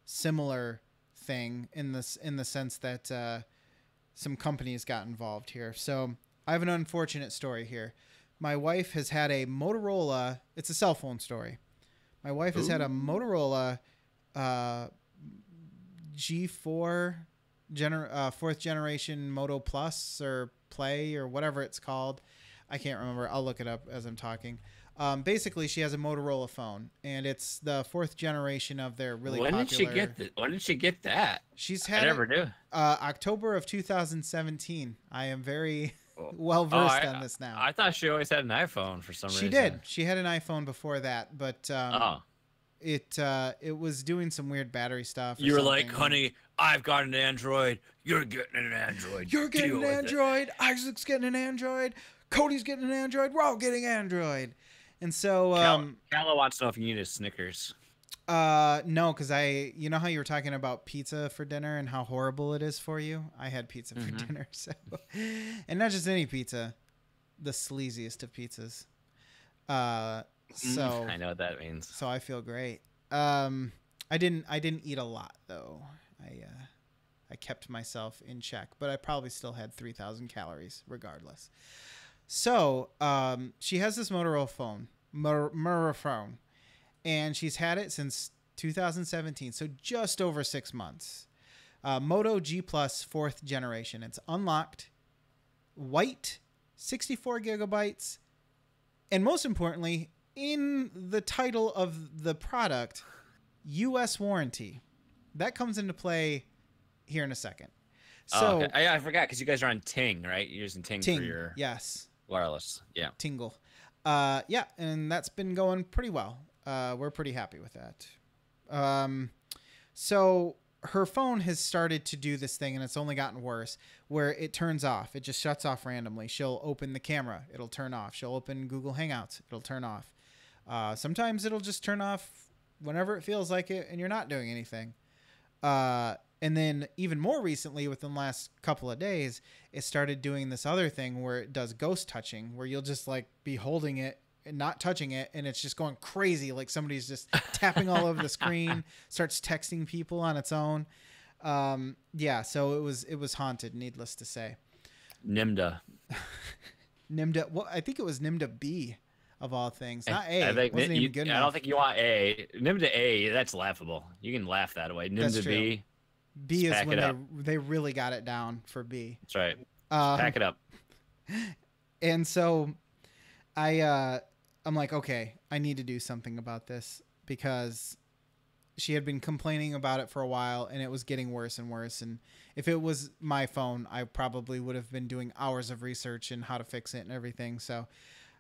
Speaker 2: similar thing in the sense that some companies got involved here. So I have an unfortunate story here. My wife has had a Motorola. It's a cell phone story. My wife has had a Motorola G4 4th generation Moto Plus or Play or whatever it's called. I can't remember. I'll look it up as I'm talking. Basically, she has a Motorola phone, and it's the 4th generation of their really popular.
Speaker 1: When did she get that?
Speaker 2: She's had
Speaker 1: I never knew.
Speaker 2: October of 2017. I am very well versed on this now.
Speaker 1: I thought she always had an iPhone for some reason.
Speaker 2: She did. She had an iPhone before that, but it was doing some weird battery stuff.
Speaker 1: You were like, honey, I've got an Android. You're getting an Android.
Speaker 2: You're getting an Android. Isaac's getting an Android. Cody's getting an Android. We're all getting Android. And so
Speaker 1: Calla wants to know if you need a Snickers.
Speaker 2: No, because you know how you were talking about pizza for dinner and how horrible it is for you? I had pizza for dinner, so and not just any pizza, the sleaziest of pizzas. So
Speaker 1: I know what that means.
Speaker 2: So I feel great. I didn't eat a lot though. I kept myself in check, but I probably still had 3,000 calories regardless. So she has this Motorola phone, phone, and she's had it since 2017, so just over 6 months. Moto G Plus 4th generation. It's unlocked, white, 64 gigabytes, and most importantly, in the title of the product, U.S. warranty. That comes into play here in a second.
Speaker 1: Oh,
Speaker 2: So,
Speaker 1: okay. I forgot because you guys are on Ting, right? You're using Ting for
Speaker 2: Ting,
Speaker 1: your
Speaker 2: yes,
Speaker 1: wireless. Yeah.
Speaker 2: Tingle. Yeah, and that's been going pretty well. We're pretty happy with that. So her phone has started to do this thing, and it's only gotten worse, where it turns off. It just shuts off randomly. She'll open the camera. It'll turn off. She'll open Google Hangouts. It'll turn off. Sometimes it'll just turn off whenever it feels like it, and you're not doing anything. And then even more recently, within the last couple of days, it started doing this other thing where it does ghost touching, where you'll just like be holding it and not touching it, and it's just going crazy, like somebody's just tapping all over the screen, starts texting people on its own. Yeah, so it was haunted, needless to say.
Speaker 1: Nimda.
Speaker 2: Nimda. Well, I think it was Nimda B of all things, not A.
Speaker 1: I think
Speaker 2: Wasn't even good
Speaker 1: I
Speaker 2: enough.
Speaker 1: don't think you want A. Nimda A, that's laughable. You can laugh that away.
Speaker 2: That's
Speaker 1: Nimda
Speaker 2: true.
Speaker 1: B.
Speaker 2: B is
Speaker 1: pack it up.
Speaker 2: when they really got it down for B.
Speaker 1: That's right. Pack it up.
Speaker 2: And so I'm like, okay, I need to do something about this, because she had been complaining about it for a while and it was getting worse and worse. And if it was my phone, I probably would have been doing hours of research in how to fix it and everything. So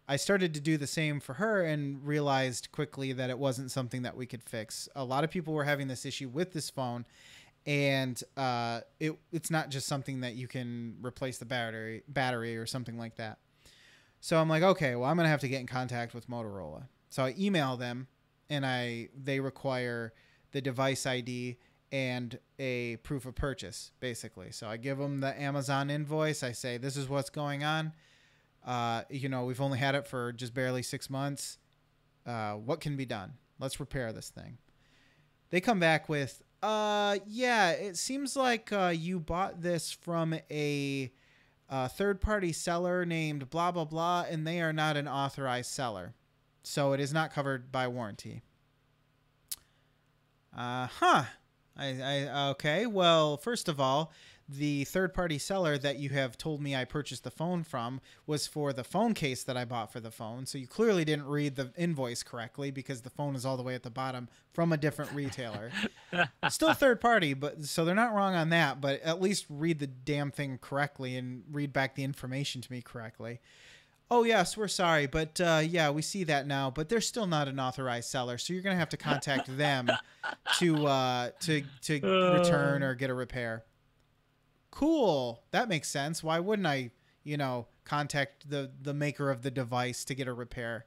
Speaker 2: I started to do the same for her and realized quickly that it wasn't something that we could fix. A lot of people were having this issue with this phone, and it's not just something that you can replace the battery or something like that. So I'm like, okay, well, I'm going to have to get in contact with Motorola. So I email them, and they require the device ID and a proof of purchase, basically. So I give them the Amazon invoice. I say, this is what's going on. We've only had it for just barely 6 months. What can be done? Let's repair this thing. They come back with, yeah, it seems like you bought this from a third-party seller named blah, blah, blah, and they are not an authorized seller. So it is not covered by warranty. Okay, well, first of all, the third-party seller that you have told me I purchased the phone from was for the phone case that I bought for the phone. So you clearly didn't read the invoice correctly, because the phone is all the way at the bottom from a different retailer. Still third-party, but so they're not wrong on that, but at least read the damn thing correctly and read back the information to me correctly. Oh, yes, we're sorry, but yeah, we see that now, but they're still not an authorized seller, so you're going to have to contact them to return or get a repair. Cool. That makes sense. Why wouldn't I, contact the maker of the device to get a repair?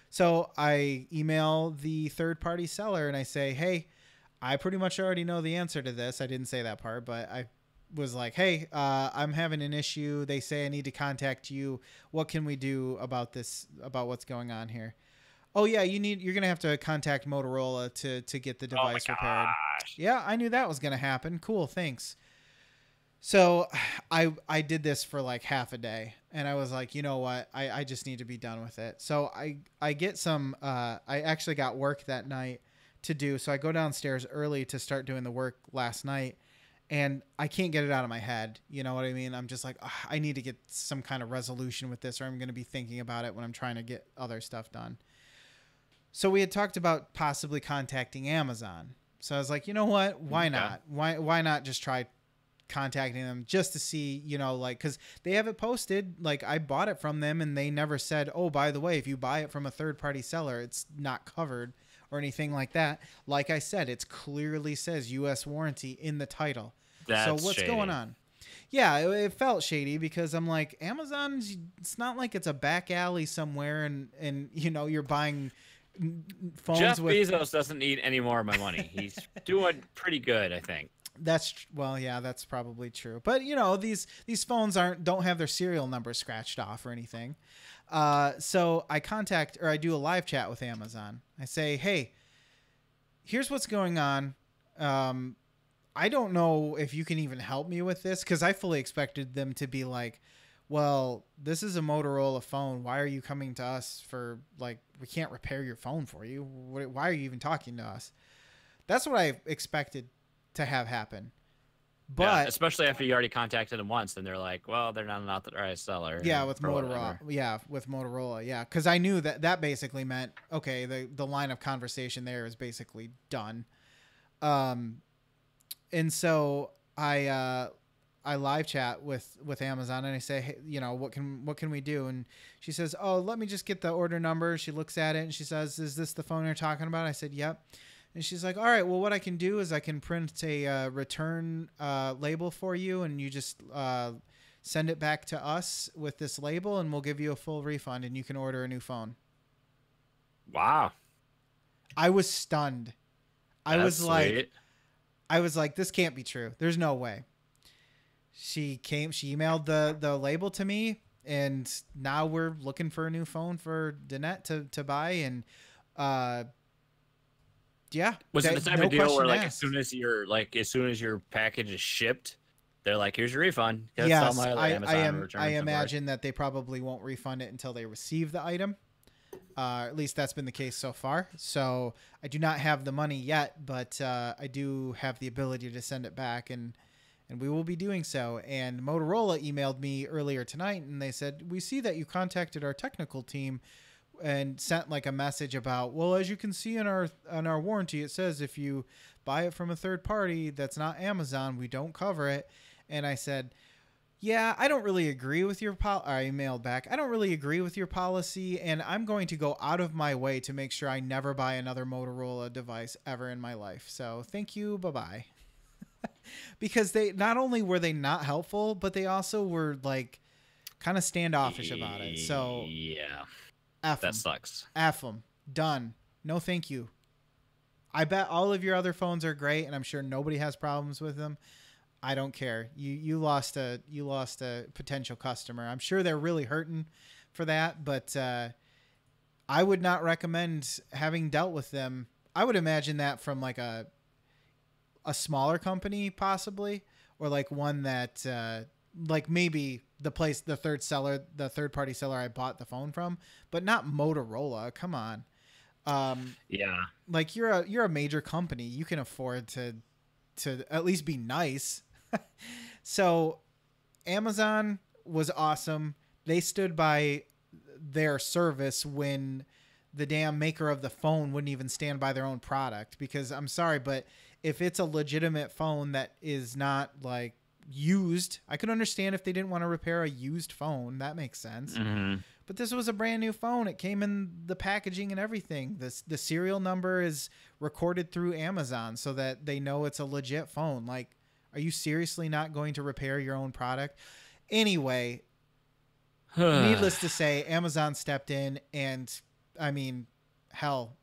Speaker 2: So I email the third-party seller and I say, hey, I pretty much already know the answer to this. I didn't say that part, but I was like, hey, I'm having an issue. They say I need to contact you. What can we do about this, about what's going on here? Oh, yeah, you're going to have to contact Motorola to get the device repaired. Yeah, I knew that was going to happen. Cool, thanks. So I did this for like half a day, and I was like, you know what? I just need to be done with it. So I get some, I actually got work that night to do. So I go downstairs early to start doing the work last night, and I can't get it out of my head. You know what I mean? I'm just like, I need to get some kind of resolution with this, or I'm going to be thinking about it when I'm trying to get other stuff done. So we had talked about possibly contacting Amazon. So I was like, you know what? Why not? Why not just try contacting them just to see, because they have it posted, like I bought it from them, and they never said, oh, by the way, if you buy it from a third-party seller, it's not covered or anything like that. Like I said, it clearly says U.S. warranty in the title. So what's
Speaker 1: shady.
Speaker 2: Going on? Yeah, it felt shady, because I'm like, Amazon, it's not like it's a back alley somewhere and you're buying phones.
Speaker 1: Jeff Bezos doesn't need any more of my money. He's doing pretty good, I think.
Speaker 2: Yeah, that's probably true. But these phones don't have their serial number scratched off or anything. So I do a live chat with Amazon. I say, hey, here's what's going on. I don't know if you can even help me with this, because I fully expected them to be like, well, this is a Motorola phone. Why are you coming to us for, like, we can't repair your phone for you. Why are you even talking to us? That's what I expected to have happen.
Speaker 1: Yeah,
Speaker 2: But
Speaker 1: especially after you already contacted them once, and they're like, "Well, they're not an authorized seller."
Speaker 2: yeah, with
Speaker 1: or
Speaker 2: Motorola.
Speaker 1: whatever.
Speaker 2: Yeah, with Motorola. Yeah, because I knew that basically meant okay. The line of conversation there is basically done. Um, and so I live chat with Amazon and I say, hey, you know, what can we do? And she says, oh, let me just get the order number. She looks at it and she says, is this the phone you're talking about? I said, yep. And she's like, all right, well, what I can do is I can print a return label for you, and you just send it back to us with this label, and we'll give you a full refund, and you can order a new phone.
Speaker 1: Wow,
Speaker 2: I was stunned. I
Speaker 1: that's
Speaker 2: was like,
Speaker 1: sweet.
Speaker 2: this can't be true. There's no way. She emailed the label to me, and now we're looking for a new phone for Danette to buy. And yeah,
Speaker 1: Was it the type
Speaker 2: no
Speaker 1: of deal where
Speaker 2: question
Speaker 1: like
Speaker 2: asked.
Speaker 1: as soon as your package is shipped, they're like, "Here's your refund." That's all
Speaker 2: Yes,
Speaker 1: my other Amazon returns.
Speaker 2: I
Speaker 1: so far.
Speaker 2: imagine that they probably won't refund it until they receive the item. At least that's been the case so far. So I do not have the money yet, but I do have the ability to send it back, and we will be doing so. And Motorola emailed me earlier tonight, and they said, we see that you contacted our technical team and sent like a message about, well, as you can see in our warranty, it says if you buy it from a third party that's not Amazon, we don't cover it. And I said, yeah, I don't really agree with your I emailed back. I don't really agree with your policy, and I'm going to go out of my way to make sure I never buy another Motorola device ever in my life. So thank you. Bye-bye. Because they not only were they not helpful, but they also were like kind of standoffish about it. So
Speaker 1: yeah,
Speaker 2: F
Speaker 1: that
Speaker 2: 'em.
Speaker 1: sucks.
Speaker 2: F them. Done. No, thank you. I bet all of your other phones are great, and I'm sure nobody has problems with them. I don't care. You lost a potential customer. I'm sure they're really hurting for that, but I would not recommend having dealt with them. I would imagine that from like a smaller company possibly, or like one that like maybe the third party seller I bought the phone from, but not Motorola. Come on.
Speaker 1: Yeah.
Speaker 2: Like you're a major company. You can afford to at least be nice. So Amazon was awesome. They stood by their service when the damn maker of the phone wouldn't even stand by their own product, because I'm sorry, but if it's a legitimate phone that is not like used, I could understand if they didn't want to repair a used phone. That makes sense.
Speaker 1: Mm-hmm.
Speaker 2: But this was a brand new phone. It came in the packaging and everything. The serial number is recorded through Amazon so that they know it's a legit phone. Like, are you seriously not going to repair your own product? Anyway, needless to say, Amazon stepped in, and I mean, hell,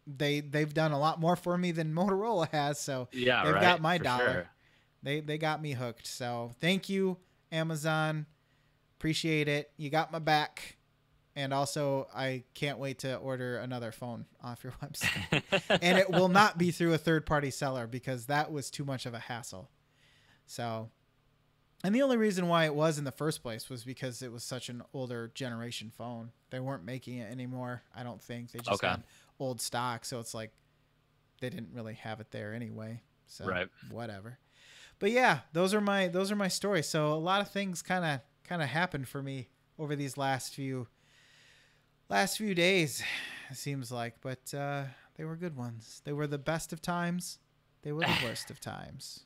Speaker 2: they've done a lot more for me than Motorola has. So
Speaker 1: Yeah,
Speaker 2: they've
Speaker 1: right,
Speaker 2: got my
Speaker 1: for
Speaker 2: dollar.
Speaker 1: sure.
Speaker 2: They got me hooked. So thank you, Amazon. Appreciate it. You got my back. And also, I can't wait to order another phone off your website. And it will not be through a third-party seller, because that was too much of a hassle. So, and the only reason why it was in the first place was because it was such an older generation phone. They weren't making it anymore, I don't think. They just had old stock, so it's like they didn't really have it there anyway. So,
Speaker 1: right.
Speaker 2: Whatever. But yeah, those are my stories. So a lot of things kind of happened for me over these last few days, it seems like, but they were good ones. They were the best of times. They were the worst of times.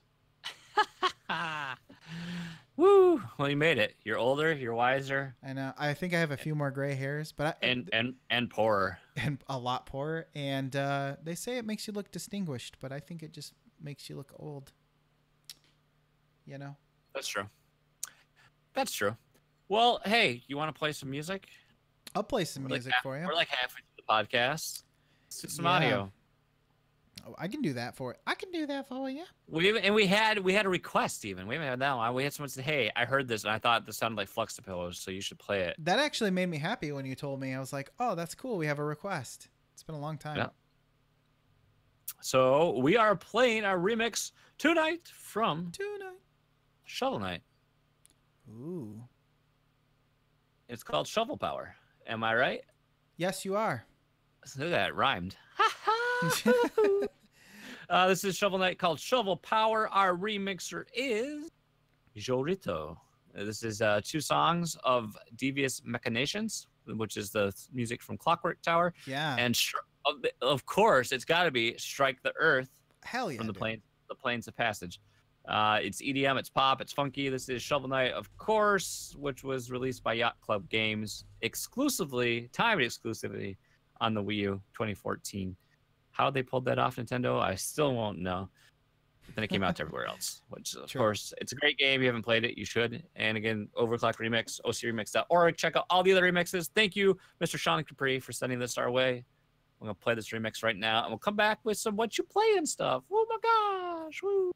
Speaker 1: Woo! Well, you made it. You're older. You're wiser.
Speaker 2: I know. I think I have a few more gray hairs, but
Speaker 1: and poorer,
Speaker 2: and a lot poorer. And they say it makes you look distinguished, but I think it just makes you look old. You know.
Speaker 1: That's true. That's true. Well, hey, you want to play some music?
Speaker 2: I'll play some music for you.
Speaker 1: We're like halfway through the podcast. Let's do some audio.
Speaker 2: Oh, I can do that for it. I can do that for you.
Speaker 1: We had a request even. We haven't had that one. We had someone say, "Hey, I heard this and I thought this sounded like Fluxtaposed, so you should play it."
Speaker 2: That actually made me happy when you told me. I was like, "Oh, that's cool. We have a request." It's been a long time.
Speaker 1: Yeah. So we are playing our remix tonight from Shovel Knight.
Speaker 2: Ooh.
Speaker 1: It's called Shovel Power. Am I right?
Speaker 2: Yes, you are.
Speaker 1: Look at that, rhymed. This is Shovel Knight called Shovel Power. Our remixer is Jorito. This is 2 songs of Devious Machinations, which is the music from Clockwork Tower.
Speaker 2: Yeah.
Speaker 1: And of course, it's got to be Strike the Earth
Speaker 2: Hell yeah,
Speaker 1: from the
Speaker 2: dude.
Speaker 1: Plains of Passage. It's EDM, it's pop, it's funky. This is Shovel Knight, of course, which was released by Yacht Club Games timed exclusively on the Wii U 2014. How they pulled that off, Nintendo, I still won't know. But then it came out to everywhere else, which, of course, it's a great game. If you haven't played it, you should. And again, Overclock Remix, ocremix.org. Check out all the other remixes. Thank you, Mr. Sean Capri, for sending this our way. I'm going to play this remix right now, and we'll come back with some what you play and stuff. Oh, my gosh. Woo.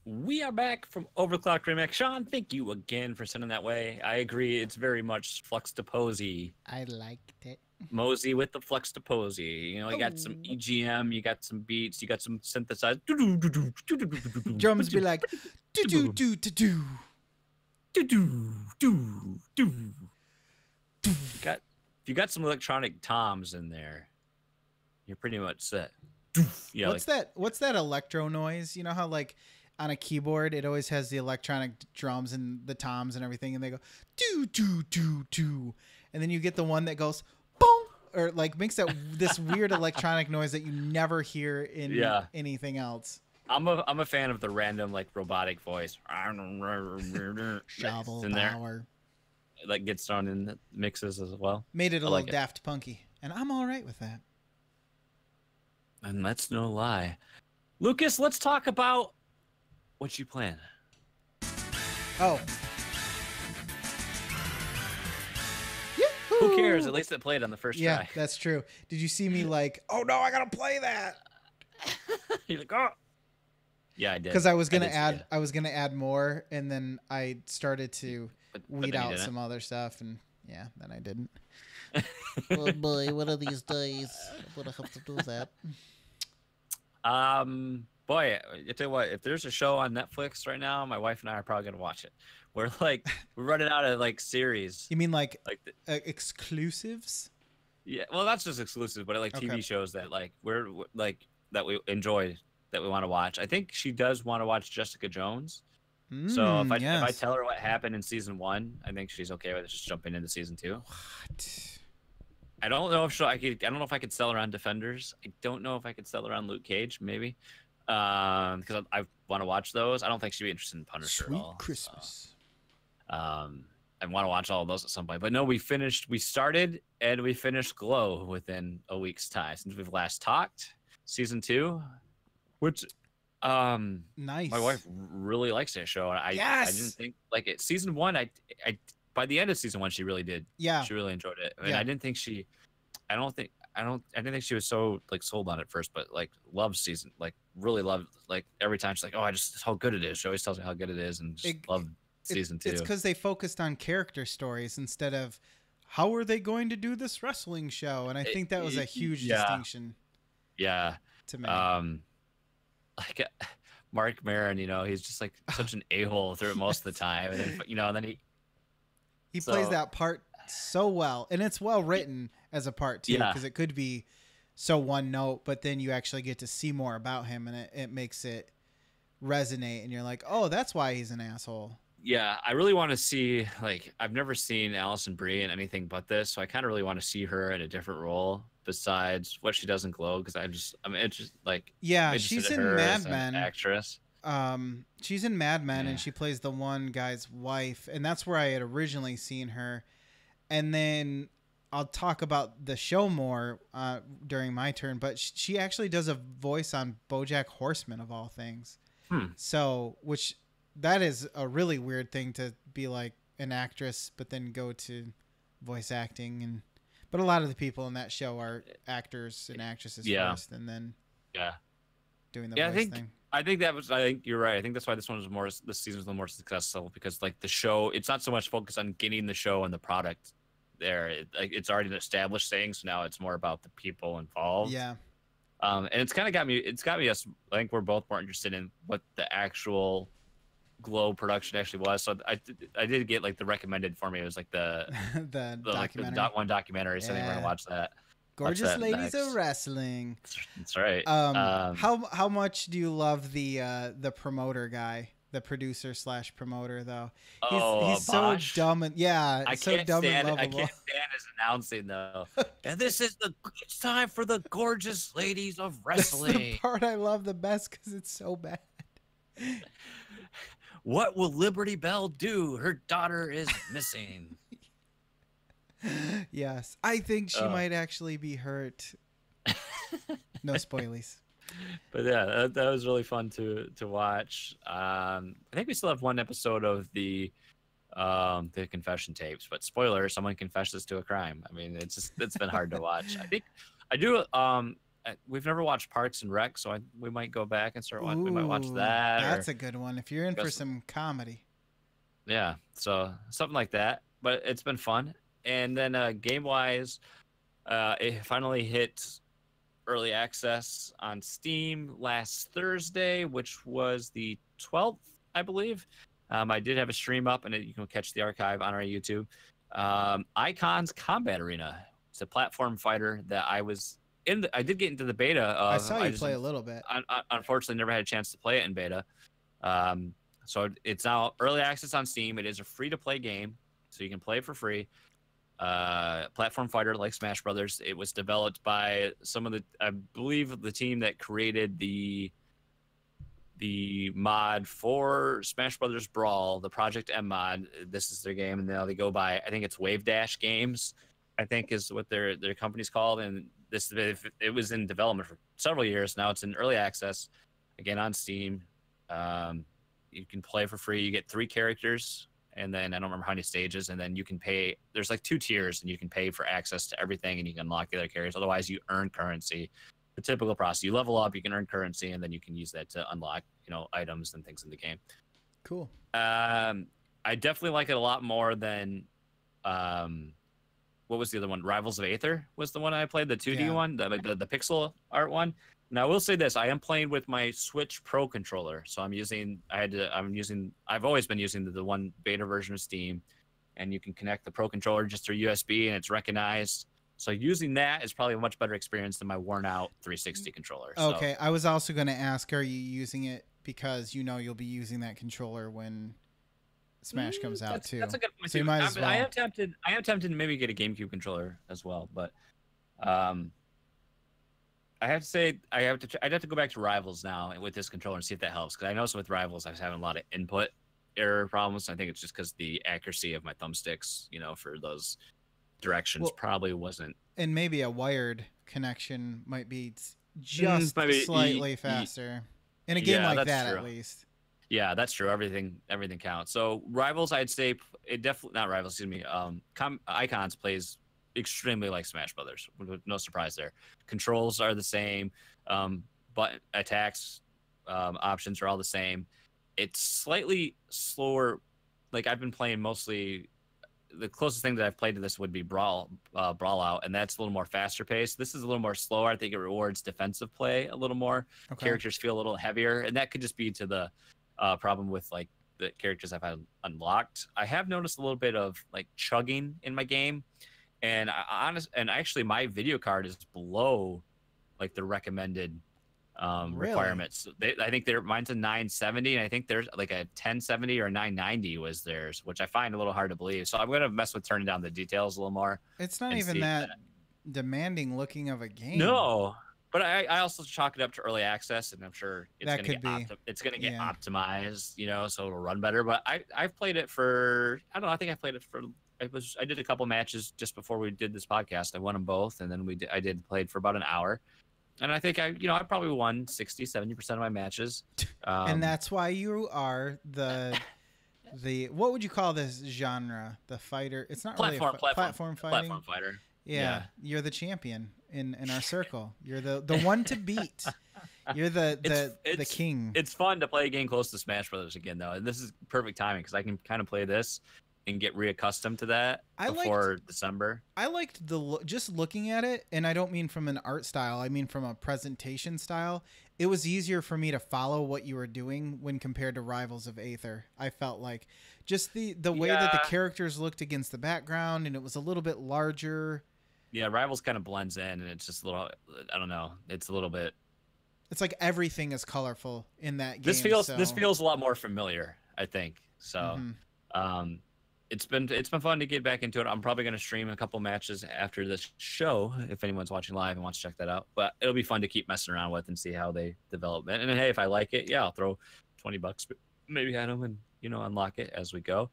Speaker 1: We are back from Overclock Remix. Sean, thank you again for sending that way. I agree. It's very much Fluxtaposed.
Speaker 2: I liked it.
Speaker 1: Mosey with the Fluxtaposed. You know, you got some
Speaker 2: Oh.
Speaker 1: EGM, you got some beats, you got some synthesized.
Speaker 2: Drums be like, do do do do do.
Speaker 1: If you got some electronic toms in there, you're pretty much set. Yeah,
Speaker 2: What's that electro noise? You know how like on a keyboard it always has the electronic drums and the toms and everything, and they go do do do do, and then you get the one that goes boom, or like makes this weird electronic noise that you never hear in anything else.
Speaker 1: I'm a fan of the random like robotic voice.
Speaker 2: Shovel
Speaker 1: in there.
Speaker 2: power.
Speaker 1: Like gets thrown in the mixes as well.
Speaker 2: Made it a little Daft Punky, and I'm all right with that.
Speaker 1: And that's no lie. Lucas, let's talk about what you plan.
Speaker 2: Oh.
Speaker 1: Who cares? At least it played on the first try.
Speaker 2: Yeah, that's true. Did you see me like, oh no, I gotta play that?
Speaker 1: You're like, oh. Yeah, I did.
Speaker 2: Because I was gonna add more, and then I started to weed out some other stuff, and yeah, then I didn't.
Speaker 3: Oh boy, one of these days I'm gonna have to do that.
Speaker 1: Boy, I tell you what, if there's a show on Netflix right now, my wife and I are probably gonna watch it. We're running out of like series.
Speaker 2: You mean like exclusives?
Speaker 1: Yeah, well, that's just exclusive, but like TV shows that like we're like that we enjoy, that we want to watch. I think she does want to watch Jessica Jones. So if I tell her what happened in season 1, I think she's okay with just jumping into season 2.
Speaker 2: What?
Speaker 1: I don't know if I don't know if I could sell her on Defenders. I don't know if I could sell her on Luke Cage, maybe, because I want to watch those. I don't think she'd be interested in Punisher at all.
Speaker 2: Sweet Christmas.
Speaker 1: I want to watch all of those at some point. But no, we started and we finished Glow within a week's time since we've last talked. Season 2, which
Speaker 2: nice.
Speaker 1: My wife really likes that show. I didn't think like it. Season 1, I by the end of season 1, she really did. Yeah, she really enjoyed it. I mean, I didn't think she. I didn't think she was so like sold on it first, but like loved season, like really loved, like every time she's like, oh, how good it is. She always tells me how good it is, and just loved season 2.
Speaker 2: It's because they focused on character stories instead of how are they going to do this wrestling show, and I think that was a huge distinction.
Speaker 1: Yeah.
Speaker 2: To me.
Speaker 1: Like Mark Maron, you know, he's just like such an a-hole through it most of the time, and then and then
Speaker 2: he plays that part so well, and it's well written as a part too, because it could be so one note, but then you actually get to see more about him, and it makes it resonate, and you're like, oh, that's why he's an asshole.
Speaker 1: Yeah, I really want to see, like, I've never seen Alison Brie in anything but this, so I kind of really want to see her in a different role besides what she does in Glow, because I'm interested, like,
Speaker 2: she's in Mad Men.
Speaker 1: Actress.
Speaker 2: She's in Mad Men, and she plays the one guy's wife, and that's where I had originally seen her. And then I'll talk about the show more during my turn, but she actually does a voice on BoJack Horseman, of all things. So, that is a really weird thing to be like an actress, but then go to voice acting. But a lot of the people in that show are actors and actresses first, and then doing the voice thing.
Speaker 1: I think you're right. I think that's why this season was a little more successful, because like the show, it's not so much focused on getting the show and the product there. It's already an established thing, so now it's more about the people involved. Yeah. And it's kind of got me. I think we're both more interested in what the actual Glow production actually was. So I did get like the recommended for me. It was like the documentary. Like one documentary. So I think we're gonna watch that.
Speaker 2: Gorgeous Ladies of Wrestling.
Speaker 1: That's right.
Speaker 2: How much do you love the promoter guy, the producer / promoter though? He's so dumb and so dumb and lovable. I can't
Speaker 1: stand his announcing though. And this is it's time for the Gorgeous Ladies of Wrestling.
Speaker 2: That's the part I love the best because it's so bad.
Speaker 1: What will Liberty Bell do? Her daughter is missing.
Speaker 2: Yes, I think she might actually be hurt. No spoilies.
Speaker 1: But yeah, that was really fun to watch. I think we still have one episode of the confession tapes, but spoiler: someone confesses to a crime. I mean, it's been hard to watch. I think I do. we've never watched Parks and Rec, so we might go back and we might watch
Speaker 2: Ooh,
Speaker 1: that.
Speaker 2: that's a good one. If you're in for
Speaker 1: Just-
Speaker 2: some comedy.
Speaker 1: Yeah, so something like that. But it's been fun. And then game wise, it finally hit early access on Steam last Thursday, which was the 12th, I believe. I did have a stream up, and you can catch the archive on our YouTube. Icon's Combat Arena. It's a platform fighter that I was in. I did get into the beta of.
Speaker 2: I saw you play a little bit.
Speaker 1: Unfortunately, never had a chance to play it in beta. So it's now early access on Steam. It is a free-to-play game, so you can play for free. Platform fighter like Smash Brothers. It was developed by some of the, I believe, the team that created the mod for Smash Brothers Brawl, the Project M mod. This is their game, and now they go by, I think it's Wave Dash Games, I think is what their company's called. And it was in development for several years. Now it's in early access, again on Steam. You can play for free. You get 3 characters, and then I don't remember how many stages, and then you can pay. There's like 2 tiers, and you can pay for access to everything, and you can unlock the other characters. Otherwise, you earn currency. The typical process: you level up, you can earn currency, and then you can use that to unlock, items and things in the game.
Speaker 2: Cool.
Speaker 1: I definitely like it a lot more than, what was the other one? Rivals of Aether was the one I played, the 2D one, the pixel art one. Now I will say this: I am playing with my Switch Pro controller, so I've always been using the one beta version of Steam, and you can connect the Pro controller just through USB, and it's recognized. So using that is probably a much better experience than my worn out 360 controller.
Speaker 2: Okay, I was also going to ask, are you using it because you'll be using that controller when Smash comes out too?
Speaker 1: That's a good point.
Speaker 2: So you might as well.
Speaker 1: I am tempted to maybe get a GameCube controller as well, but I have to say I'd have to go back to Rivals now with this controller and see if that helps, because I noticed with Rivals I was having a lot of input error problems. I think it's just because the accuracy of my thumbsticks, for those directions probably wasn't.
Speaker 2: And maybe a wired connection might be just slightly faster in a game like that,
Speaker 1: true.
Speaker 2: at least.
Speaker 1: Yeah, that's true. Everything counts. So Rivals, I'd say it definitely not Rivals. Excuse me. Icons plays extremely like Smash Brothers. No surprise there. Controls are the same. But attacks options are all the same. It's slightly slower. Like I've been playing mostly. The closest thing that I've played to this would be Brawl Out, and that's a little more faster paced. This is a little more slower. I think it rewards defensive play a little more. Okay. Characters feel a little heavier, and that could just be to the problem with like the characters I've had unlocked. I have noticed a little bit of like chugging in my game, and actually my video card is below like the recommended requirements. I think mine's a 970, and I think there's like a 1070 or 990 was theirs, which I find a little hard to believe. So I'm gonna mess with turning down the details a little more.
Speaker 2: It's not even that demanding looking of a game.
Speaker 1: No, but I also chalk it up to early access, and I'm sure it's gonna get optimized, so it'll run better. But I've played it for, I don't know, I think I played it for, I did a couple matches just before we did this podcast. I won them both, and then I played for about an hour. And I think I probably won 60-70% of my matches.
Speaker 2: And that's why you are the what would you call this genre? The fighter. It's not
Speaker 1: platform
Speaker 2: really platform fighting.
Speaker 1: Platform fighter.
Speaker 2: Yeah, you're the champion in our circle. You're the one to beat. You're the king.
Speaker 1: It's fun to play a game close to Smash Brothers again, though. And this is perfect timing because I can kind of play this and get reaccustomed to that before December.
Speaker 2: I liked just looking at it, and I don't mean from an art style. I mean from a presentation style. It was easier for me to follow what you were doing when compared to Rivals of Aether. I felt like just the way that the characters looked against the background, and it was a little bit larger. Yeah,
Speaker 1: Rivals kind of blends in, and it's just a little, I don't know, it's a little bit.
Speaker 2: It's like everything is colorful in that game.
Speaker 1: This feels a lot more familiar, I think. So, It's been fun to get back into it. I'm probably going to stream a couple matches after this show if anyone's watching live and wants to check that out. But it'll be fun to keep messing around with and see how they develop it. And then, hey, if I like it, I'll throw $20 maybe at them and unlock it as we go.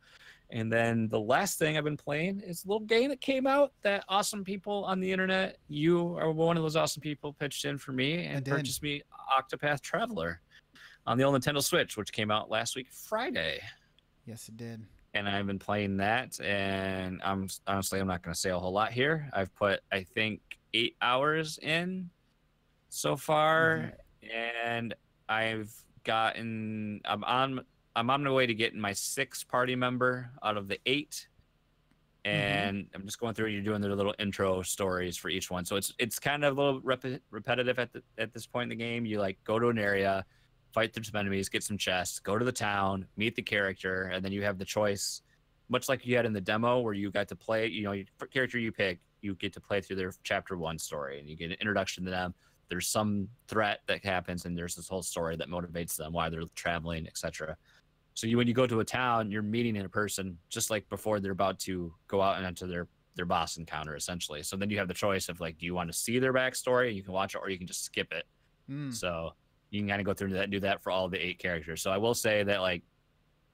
Speaker 1: And then the last thing I've been playing is a little game that came out that awesome people on the internet, you are one of those awesome people, pitched in for me and purchased me Octopath Traveler on the old Nintendo Switch, which came out last week Friday.
Speaker 2: Yes, it did.
Speaker 1: And I've been playing that, and I'm not going to say a whole lot here. I've put, I think, 8 hours in so far, and I've gotten I'm on my way to getting my 6th party member out of the 8. And I'm just going through. You're doing their little intro stories for each one, so it's kind of a little repetitive at this point in the game. You like go to an area, fight through some enemies, get some chests, go to the town, meet the character, and then you have the choice, much like you had in the demo where you got to play. You know, your character you pick, you get to play through their chapter 1 story, and you get an introduction to them. There's some threat that happens, and there's this whole story that motivates them, why they're traveling, etc. So when you go to a town, you're meeting in a person just like before they're about to go out and into their boss encounter, essentially. So then you have the choice of like, do you want to see their backstory? You can watch it, or you can just skip it. So you can kind of go through that and do that for all the 8 characters. So I will say that, like,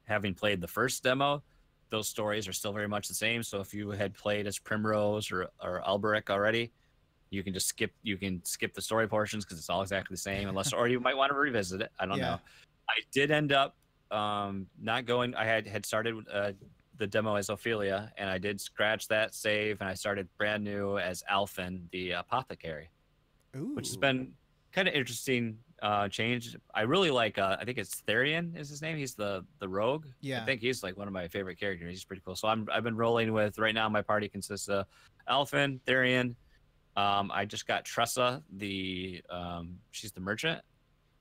Speaker 1: having played the first demo, those stories are still very much the same. So if you had played as Primrose or Alberic already, you can just skip the story portions because it's all exactly the same, unless, or you might want to revisit it. I don't know. I did end up not going. I had started the demo as Ophelia, and I did scratch that save, and I started brand new as Alphen, the apothecary. Which has been kind of interesting change. I really like I think it's Therian is his name. He's the rogue. I think he's like one of my favorite characters. He's pretty cool. So I've been rolling with, right now my party consists of Alphen, Therian. I just got Tressa, she's the merchant.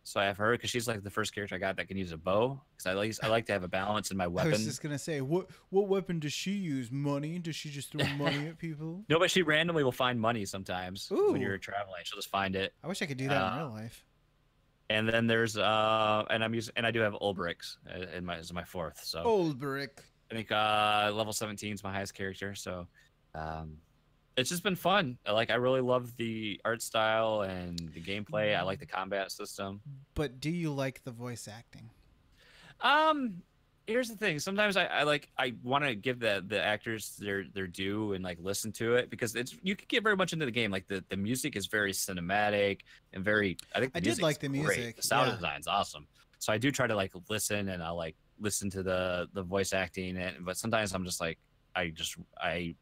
Speaker 1: So I have her because she's like the first character I got that can use a bow. Because I like to have a balance in my weapon.
Speaker 2: I was just gonna say, what weapon does she use? Money? Does she just throw money at people?
Speaker 1: No, but she randomly will find money sometimes when you're traveling. She'll just find it.
Speaker 2: I wish I could do that in real life.
Speaker 1: And then there's and I do have Ulbrich as my 4th. So
Speaker 2: Ulbrich.
Speaker 1: I think level 17 is my highest character. So it's just been fun. I really love the art style and the gameplay. I like the combat system.
Speaker 2: But do you like the voice acting?
Speaker 1: Here's the thing. Sometimes I want to give the actors their due and like listen to it, because you could get very much into the game. Like the music is very cinematic and very. I did like the music. Great. The sound design's awesome. So I do try to like listen, and I'll like listen to the voice acting. But sometimes I'm just like I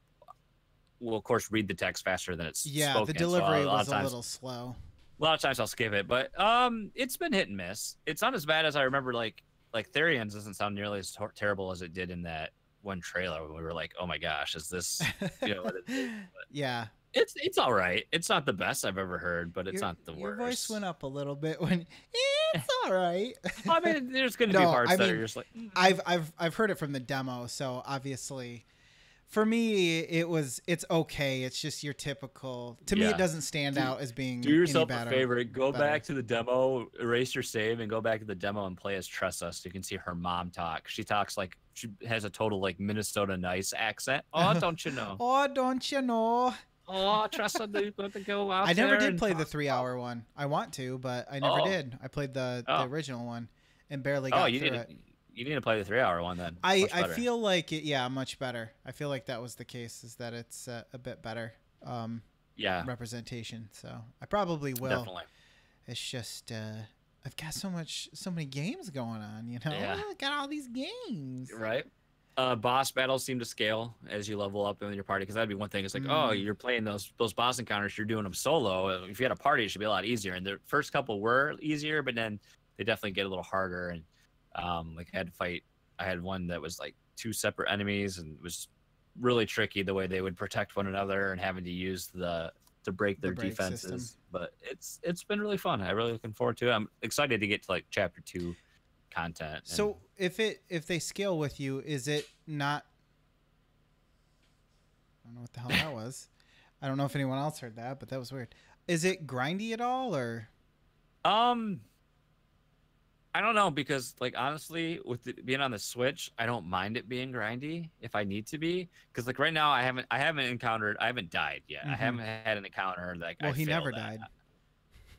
Speaker 1: will of course read the text faster than it's spoken.
Speaker 2: The delivery was a little slow.
Speaker 1: A lot of times I'll skip it, but it's been hit and miss. It's not as bad as I remember. Like Therian's doesn't sound nearly as terrible as it did in that one trailer when we were like, oh my gosh, is this what it is?
Speaker 2: Yeah,
Speaker 1: it's all right. It's not the best I've ever heard, but it's not the worst.
Speaker 2: Your voice went up a little bit when it's all right.
Speaker 1: I mean, there's going to be parts that are just like
Speaker 2: I've heard it from the demo, so obviously for me it's okay. It's just your typical. To me, it doesn't stand out as being.
Speaker 1: Do yourself a favor. Go back to the demo, erase your save, and go back to the demo and play as Tressa, so you can see her mom talk. She talks like she has a total like Minnesota nice accent. Oh, don't you know?
Speaker 2: Oh, don't you know?
Speaker 1: Oh, Tressa, you got to go out.
Speaker 2: I never did play the 3-hour one. I want to, but I never did. I played the original one and barely got through it.
Speaker 1: You need to play the 3-hour one then.
Speaker 2: I feel like it. Yeah, much better. I feel like that was the case. Is that it's a bit better. Representation. So I probably will.
Speaker 1: Definitely.
Speaker 2: It's just I've got so many games going on.
Speaker 1: Yeah.
Speaker 2: I got all these games.
Speaker 1: Right. Boss battles seem to scale as you level up in your party, because that'd be one thing. It's like, oh, you're playing those boss encounters. You're doing them solo. If you had a party, it should be a lot easier. And the first couple were easier, but then they definitely get a little harder. And like I had one that was like 2 separate enemies, and it was really tricky the way they would protect one another and having to use to break their defenses. System. But it's been really fun. I'm really looking forward to it. I'm excited to get to like chapter 2 content.
Speaker 2: So if they scale with you, is it not? I don't know what the hell that was. I don't know if anyone else heard that, but that was weird. Is it grindy at all, or?
Speaker 1: I don't know, because like honestly, with it being on the Switch, I don't mind it being grindy if I need to be, because like right now I haven't died yet. I haven't had an encounter like.
Speaker 2: Well, he never died.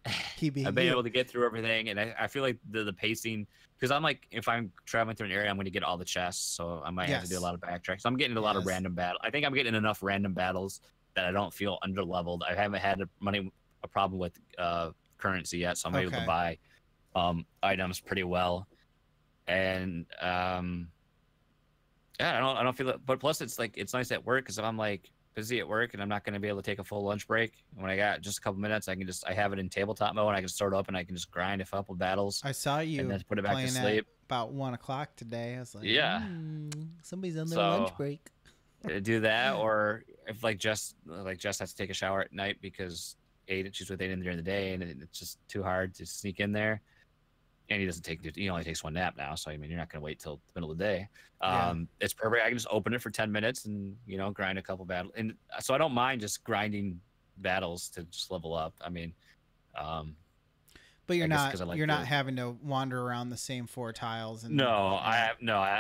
Speaker 1: I've been able to get through everything, and I feel like the pacing, because I'm like, if I'm traveling through an area, I'm going to get all the chests, so I might have to do a lot of backtracks. So I'm getting a lot of random battle. I think I'm getting enough random battles that I don't feel underleveled. I haven't had a problem with currency yet, so I'm able to buy items pretty well, and I don't feel it. But plus, it's like it's nice at work, because if I'm like busy at work and I'm not going to be able to take a full lunch break. When I got just a couple minutes, I have it in tabletop mode and I can start up and I can just grind a couple battles
Speaker 2: I saw
Speaker 1: and
Speaker 2: you
Speaker 1: then put it back to
Speaker 2: playing at
Speaker 1: sleep.
Speaker 2: about 1 o'clock today. I was like,
Speaker 1: Yeah.
Speaker 3: Somebody's on their
Speaker 1: So-
Speaker 3: lunch break.
Speaker 1: Do that, or if Jess has to take a shower at night because she's with Aiden during the day and it's just too hard to sneak in there. And he only takes one nap now, so I mean you're not gonna wait till the middle of the day.
Speaker 2: Yeah.
Speaker 1: It's perfect. I can just open it for 10 minutes and grind a couple battles, and so I don't mind just grinding battles to just level up. I mean,
Speaker 2: but you're
Speaker 1: I guess
Speaker 2: not
Speaker 1: 'cause I like
Speaker 2: you're not
Speaker 1: the-
Speaker 2: having to wander around the same 4 tiles. And
Speaker 1: I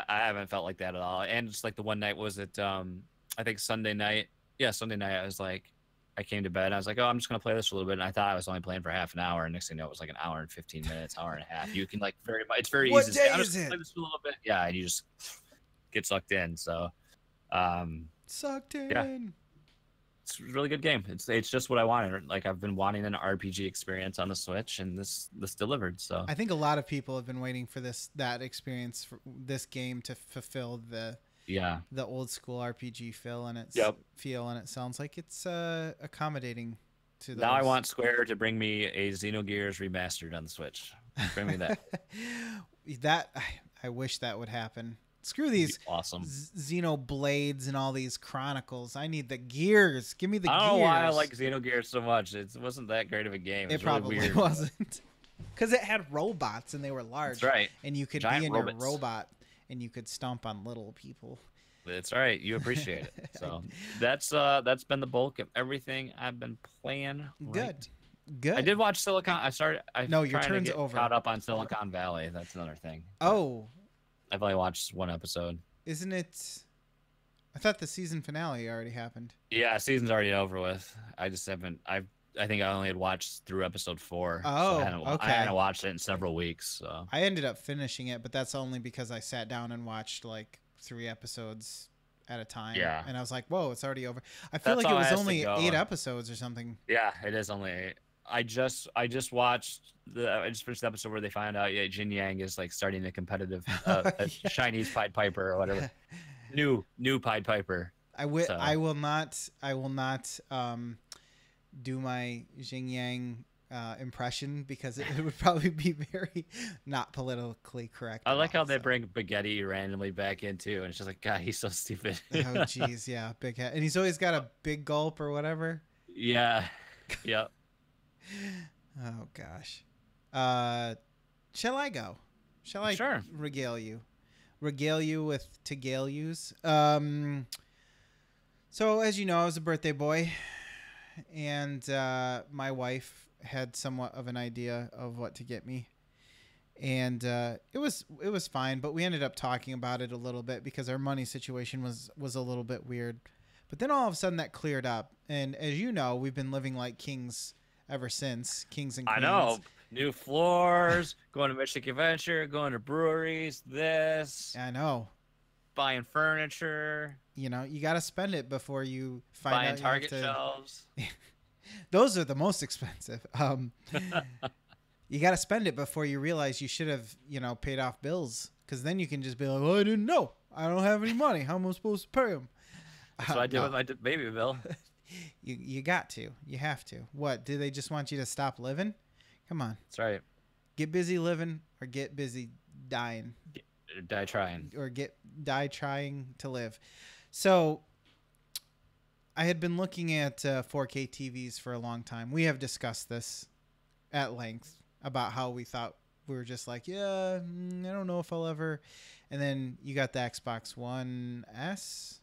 Speaker 1: haven't felt like that at all. And just like the one night was it I think Sunday night. Yeah, Sunday night I was like, I came to bed and I was like, oh, I'm just gonna play this for a little bit. And I thought I was only playing for half an hour. And next thing you know, it was like an hour and 15 minutes, hour and a half. You can it's very
Speaker 2: What
Speaker 1: easy. to
Speaker 2: day
Speaker 1: say, I'm just
Speaker 2: is
Speaker 1: gonna
Speaker 2: it?
Speaker 1: play this for a little bit. Yeah, and you just get sucked in. So
Speaker 2: Sucked in.
Speaker 1: Yeah. it's a really good game. It's just what I wanted. Like I've been wanting an RPG experience on the Switch, and this delivered. So
Speaker 2: I think a lot of people have been waiting for that experience, for this game to fulfill the old school RPG feel, and it sounds like it's accommodating to those.
Speaker 1: Now I want Square to bring me a Xenogears remastered on the Switch. Bring me that.
Speaker 2: I wish that would happen. Screw these
Speaker 1: awesome.
Speaker 2: Xenoblades and all these Chronicles. I need the gears. Give me the gears.
Speaker 1: I don't know why I like Xenogears so much. It wasn't that great of a game.
Speaker 2: It
Speaker 1: was really
Speaker 2: probably
Speaker 1: weird.
Speaker 2: wasn't. Because it had robots and they were large.
Speaker 1: That's right.
Speaker 2: And you could
Speaker 1: Giant
Speaker 2: be in
Speaker 1: robots.
Speaker 2: your robot and you could stomp on little people.
Speaker 1: That's right. You appreciate it. So that's been the bulk of everything I've been playing.
Speaker 2: Good. Good.
Speaker 1: I did watch Silicon.
Speaker 2: No, your
Speaker 1: trying to
Speaker 2: turn's
Speaker 1: get
Speaker 2: over.
Speaker 1: Caught up on Silicon Valley. That's another thing.
Speaker 2: Oh,
Speaker 1: I've only watched one episode.
Speaker 2: isn't it? I thought the season finale already happened.
Speaker 1: Yeah, season's already over with. I just haven't. I think I only had watched through episode 4.
Speaker 2: Oh,
Speaker 1: I hadn't watched it in several weeks. So
Speaker 2: I ended up finishing it, but that's only because I sat down and watched like 3 episodes at a time.
Speaker 1: Yeah.
Speaker 2: And I was like, whoa, it's already over. I feel
Speaker 1: That's
Speaker 2: like it
Speaker 1: how it
Speaker 2: was
Speaker 1: has to
Speaker 2: only
Speaker 1: go.
Speaker 2: 8 episodes or something.
Speaker 1: yeah, it is only 8. I just watched I just finished the episode where they found out Jin Yang is like starting a competitive a Chinese Pied Piper or whatever. New Pied Piper.
Speaker 2: I will not do my Xing Yang impression because it would probably be very not politically correct.
Speaker 1: I like how
Speaker 2: all,
Speaker 1: they
Speaker 2: so.
Speaker 1: bring Spaghetti randomly back in too, and it's just like, God, he's so stupid.
Speaker 2: Oh jeez, yeah, big head, and he's always got a big gulp or whatever.
Speaker 1: Yeah, yep.
Speaker 2: Oh gosh, shall I go? Shall I
Speaker 1: Sure.
Speaker 2: regale you with Tegaleus? So as you know, I was a birthday boy, and my wife had somewhat of an idea of what to get me, and it was fine. But we ended up talking about it a little bit because our money situation was a little bit weird. But then all of a sudden that cleared up, and as you know, we've been living like kings ever since, kings and queens.
Speaker 1: I know. New floors, going to Mystic Adventure, going to breweries,
Speaker 2: I know.
Speaker 1: buying furniture,
Speaker 2: You know, you got to spend it before you find
Speaker 1: buying
Speaker 2: out.
Speaker 1: Target
Speaker 2: you have to,
Speaker 1: shelves.
Speaker 2: Those are the most expensive. You got to spend it before you realize you should have, paid off bills. Because then you can just be like, well, I didn't know. I don't have any money. How am I supposed to pay them?
Speaker 1: That's what I did with my baby bill.
Speaker 2: You got to. You have to. What? Do they just want you to stop living? Come on.
Speaker 1: That's right.
Speaker 2: Get busy living or get busy dying.
Speaker 1: Die trying.
Speaker 2: Or die trying to live. So I had been looking at 4K TVs for a long time. We have discussed this at length about how we thought we were just like, I don't know if I'll ever. And then you got the Xbox One S,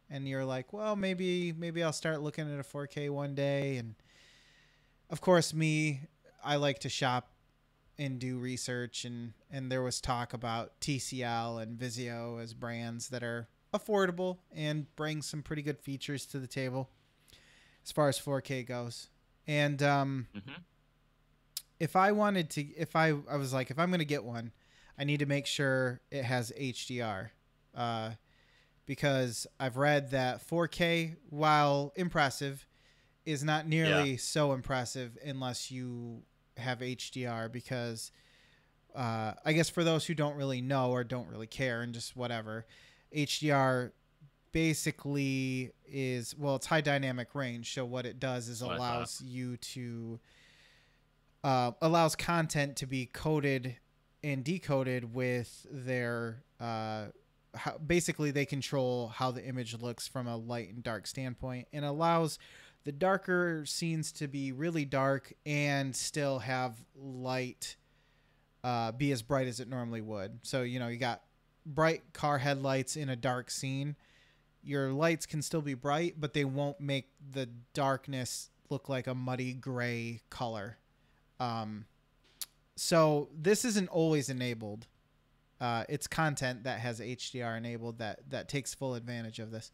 Speaker 2: and you're like, well, maybe I'll start looking at a 4K one day. And of course, I like to shop and do research, and there was talk about TCL and Vizio as brands that are affordable and bring some pretty good features to the table as far as 4K goes. And if I wanted to, I was like, if I'm going to get one, I need to make sure it has HDR, because I've read that 4K, while impressive, is not nearly so impressive unless you have HDR, because I guess for those who don't really know or don't really care and just whatever, HDR basically is, well, it's high dynamic range. So what it does is
Speaker 1: That's what I
Speaker 2: allows you to allows content to be coded and decoded with their basically they control how the image looks from a light and dark standpoint, and allows the darker scenes to be really dark and still have light be as bright as it normally would. So, you know, you got bright car headlights in a dark scene. Your lights can still be bright, but they won't make the darkness look like a muddy gray color. So this isn't always enabled. It's content that has HDR enabled that takes full advantage of this.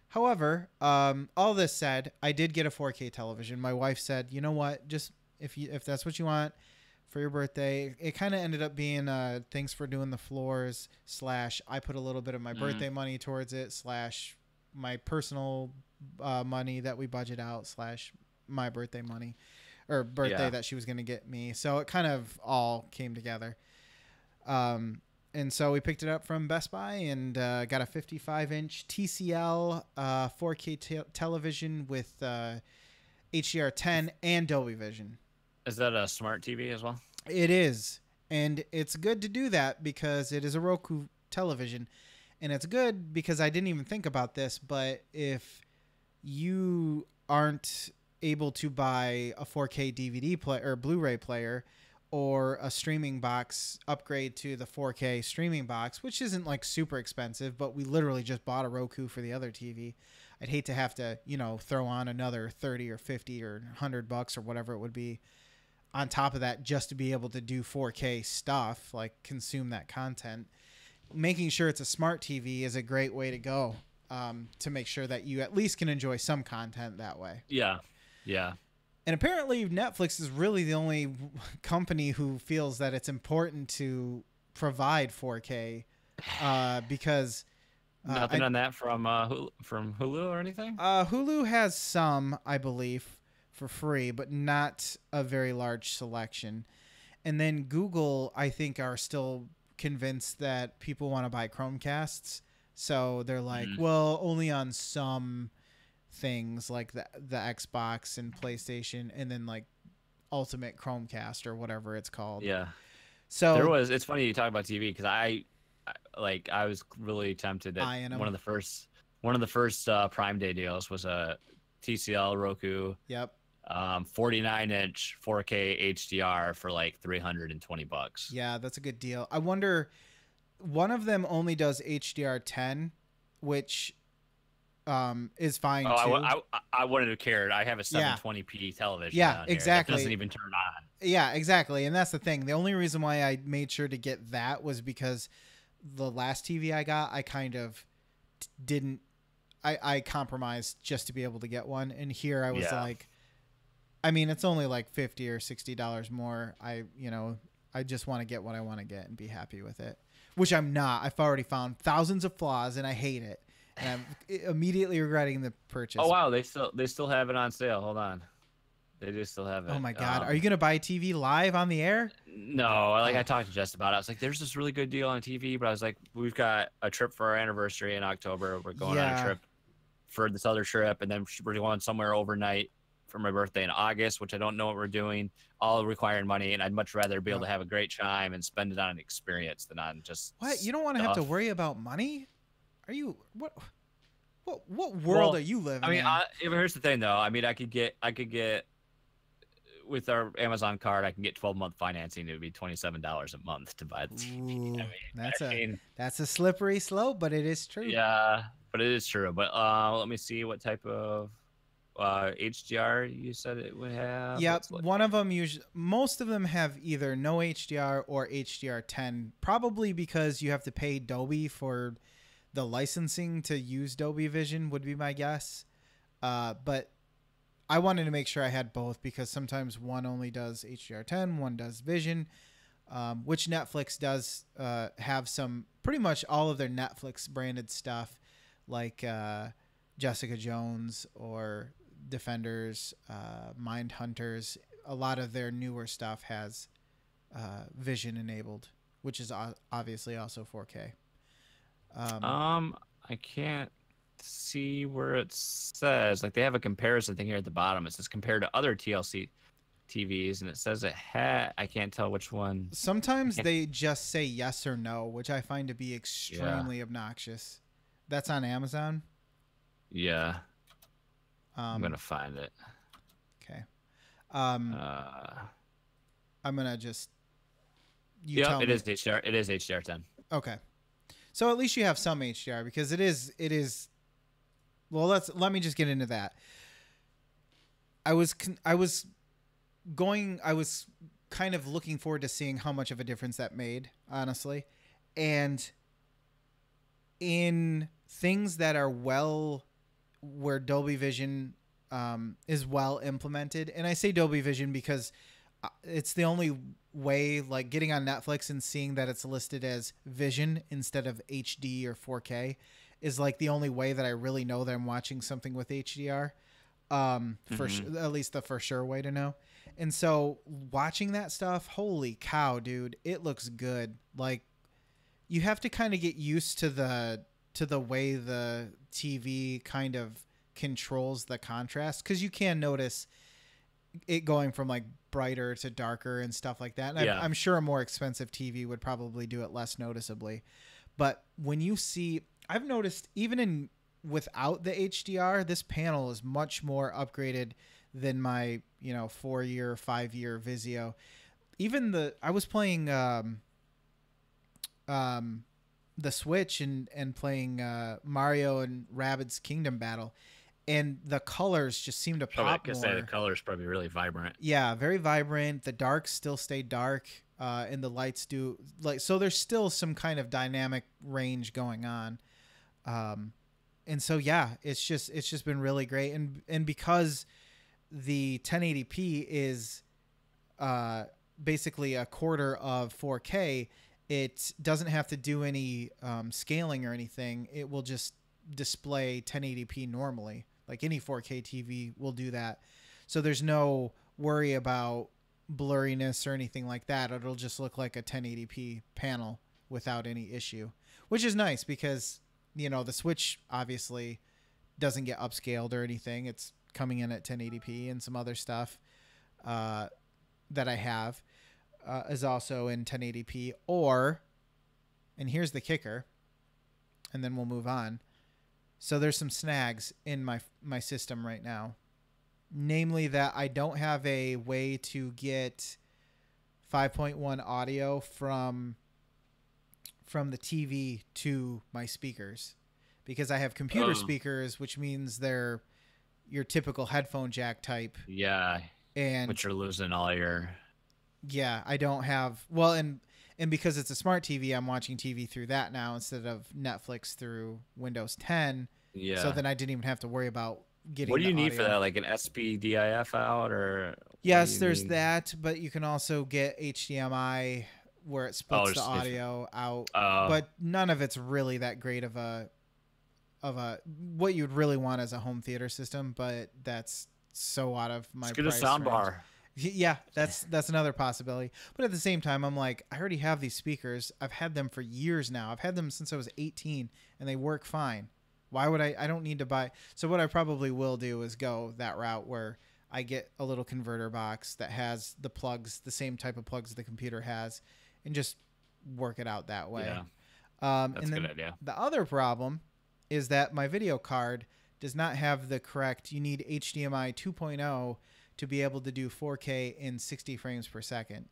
Speaker 2: However, all this said, I did get a 4K television. My wife said, you know what, just if that's what you want for your birthday. It kind of ended up being thanks for doing the floors / I put a little bit of my birthday money towards it / my personal money that we budget out / my birthday money or birthday that she was going to get me. So it kind of all came together. And so we picked it up from Best Buy and got a 55-inch TCL 4K television with HDR10 and Dolby Vision.
Speaker 1: Is that a smart TV as well?
Speaker 2: It is. And it's good to do that because it is a Roku television. And it's good because I didn't even think about this, but if you aren't able to buy a 4K DVD player or Blu-ray player or a streaming box upgrade to the 4K streaming box, which isn't like super expensive, but we literally just bought a Roku for the other TV. I'd hate to have to, you know, throw on another 30 or 50 or $100 or whatever it would be on top of that just to be able to do 4K stuff, like consume that content. Making sure it's a smart TV is a great way to go, to make sure that you at least can enjoy some content that way.
Speaker 1: Yeah. Yeah.
Speaker 2: And apparently Netflix is really the only company who feels that it's important to provide 4K, because
Speaker 1: nothing on that from Hulu or anything?
Speaker 2: Hulu has some, I believe, for free, but not a very large selection. And then Google, I think, are still convinced that people want to buy Chromecasts. So they're like, well, only on some things like the Xbox and PlayStation, and then like Ultimate Chromecast or whatever it's called.
Speaker 1: Yeah.
Speaker 2: So
Speaker 1: it's funny you talk about TV because I was really tempted that one of the first Prime Day deals was a TCL Roku.
Speaker 2: Yep.
Speaker 1: 49-inch 4K HDR for like $320.
Speaker 2: Yeah, that's a good deal. I wonder, one of them only does HDR10, which is fine too.
Speaker 1: I wouldn't have cared. I have a 720p television.
Speaker 2: Yeah, exactly.
Speaker 1: It doesn't even turn on.
Speaker 2: Yeah, exactly. And that's the thing. The only reason why I made sure to get that was because the last TV I got, I kind of didn't. I compromised just to be able to get one, and here I was like, I mean, it's only like $50 or $60 more. I just want to get what I want to get and be happy with it, which I'm not. I've already found thousands of flaws and I hate it. And I'm immediately regretting the purchase.
Speaker 1: Oh wow, they still have it on sale. Hold on, they do still have it.
Speaker 2: Oh my god, are you gonna buy a TV live on the air?
Speaker 1: No, I talked to Jess about it. I was like, "There's this really good deal on TV," but I was like, "We've got a trip for our anniversary in October. We're going on a trip for this other trip, and then we're going somewhere overnight for my birthday in August, which I don't know what we're doing, all requiring money, and I'd much rather be able to have a great time and spend it on an experience than on just
Speaker 2: what? You don't want to have to worry about money? Are you what world are you living in?
Speaker 1: Here's the thing though. I mean, I could get with our Amazon card, I can get 12-month financing. It would be $27 a month to buy the TV.
Speaker 2: That's a slippery slope, but it is true.
Speaker 1: Yeah, but it is true. But let me see what type of HDR you said it would have.
Speaker 2: Yep, one of them most of them have either no HDR or HDR10, probably because you have to pay Dolby for the licensing to use Dolby Vision would be my guess. But I wanted to make sure I had both because sometimes one only does HDR10, one does Vision, which Netflix does have some, pretty much all of their Netflix branded stuff like Jessica Jones or Defenders, Mindhunters. A lot of their newer stuff has Vision enabled, which is obviously also 4K.
Speaker 1: I can't see where it says. Like they have a comparison thing here at the bottom. It says compared to other TLC TVs, and it says it had. I can't tell which one.
Speaker 2: Sometimes they just say yes or no, which I find to be
Speaker 1: Yeah.
Speaker 2: extremely obnoxious. That's on Amazon.
Speaker 1: Yeah, I'm
Speaker 2: Um,
Speaker 1: gonna find it.
Speaker 2: okay.
Speaker 1: Uh,
Speaker 2: I'm gonna just. You
Speaker 1: yep,
Speaker 2: tell
Speaker 1: it
Speaker 2: me.
Speaker 1: is HDR. It is HDR10.
Speaker 2: Okay. So at least you have some HDR because it is. Well, let me just get into that. I was kind of looking forward to seeing how much of a difference that made, honestly. And in things that are where Dolby Vision is well implemented, and I say Dolby Vision because it's the only way, like getting on Netflix and seeing that it's listed as Vision instead of HD or 4K is like the only way that I really know that I'm watching something with HDR. At least the for sure way to know. And so watching that stuff, holy cow, dude, it looks good. Like you have to kind of get used to the way the TV kind of controls the contrast, because you can notice it going from like brighter to darker and stuff like that. And
Speaker 1: Yeah.
Speaker 2: I'm sure a more expensive TV would probably do it less noticeably. But when you see, I've noticed even without the HDR, this panel is much more upgraded than my 4-year, 5-year Vizio. Even I was playing the Switch and playing Mario and Rabbids Kingdom Battle, and the colors just seem to pop more.
Speaker 1: Say the color's probably really vibrant.
Speaker 2: Yeah, very vibrant. The darks still stay dark, and the lights do so. There's still some kind of dynamic range going on, and so yeah, it's just been really great. And because the 1080p is basically a quarter of 4K, it doesn't have to do any scaling or anything. It will just display 1080p normally. Like any 4K TV will do that. So there's no worry about blurriness or anything like that. It'll just look like a 1080p panel without any issue, which is nice because, the Switch obviously doesn't get upscaled or anything. It's coming in at 1080p, and some other stuff that I have is also in 1080p. And here's the kicker, and then we'll move on. So there's some snags in my system right now. Namely that I don't have a way to get 5.1 audio from the TV to my speakers, because I have computer speakers, which means they're your typical headphone jack type.
Speaker 1: Yeah.
Speaker 2: And
Speaker 1: but you're losing all your.
Speaker 2: Yeah, I don't have and because it's a smart TV, I'm watching TV through that now instead of Netflix through Windows 10.
Speaker 1: Yeah.
Speaker 2: So then I didn't even have to worry about getting.
Speaker 1: What do you need
Speaker 2: audio.
Speaker 1: for that? Like an SPDIF out, or?
Speaker 2: Yes, there's that, but you can also get HDMI where it splits the audio out. But none of it's really that great of a what you'd really want as a home theater system. But that's so out of my.
Speaker 1: Let's get a
Speaker 2: price
Speaker 1: sound
Speaker 2: range.
Speaker 1: bar.
Speaker 2: Yeah, that's another possibility. But at the same time, I'm like, I already have these speakers. I've had them for years now. I've had them since I was 18, and they work fine. Why would I don't need to buy. So what I probably will do is go that route where I get a little converter box that has the plugs, the same type of plugs the computer has, and just work it out that way.
Speaker 1: Yeah. That's a good idea.
Speaker 2: The other problem is that my video card does not have the correct, you need HDMI 2.0 to be able to do 4K in 60 frames per second.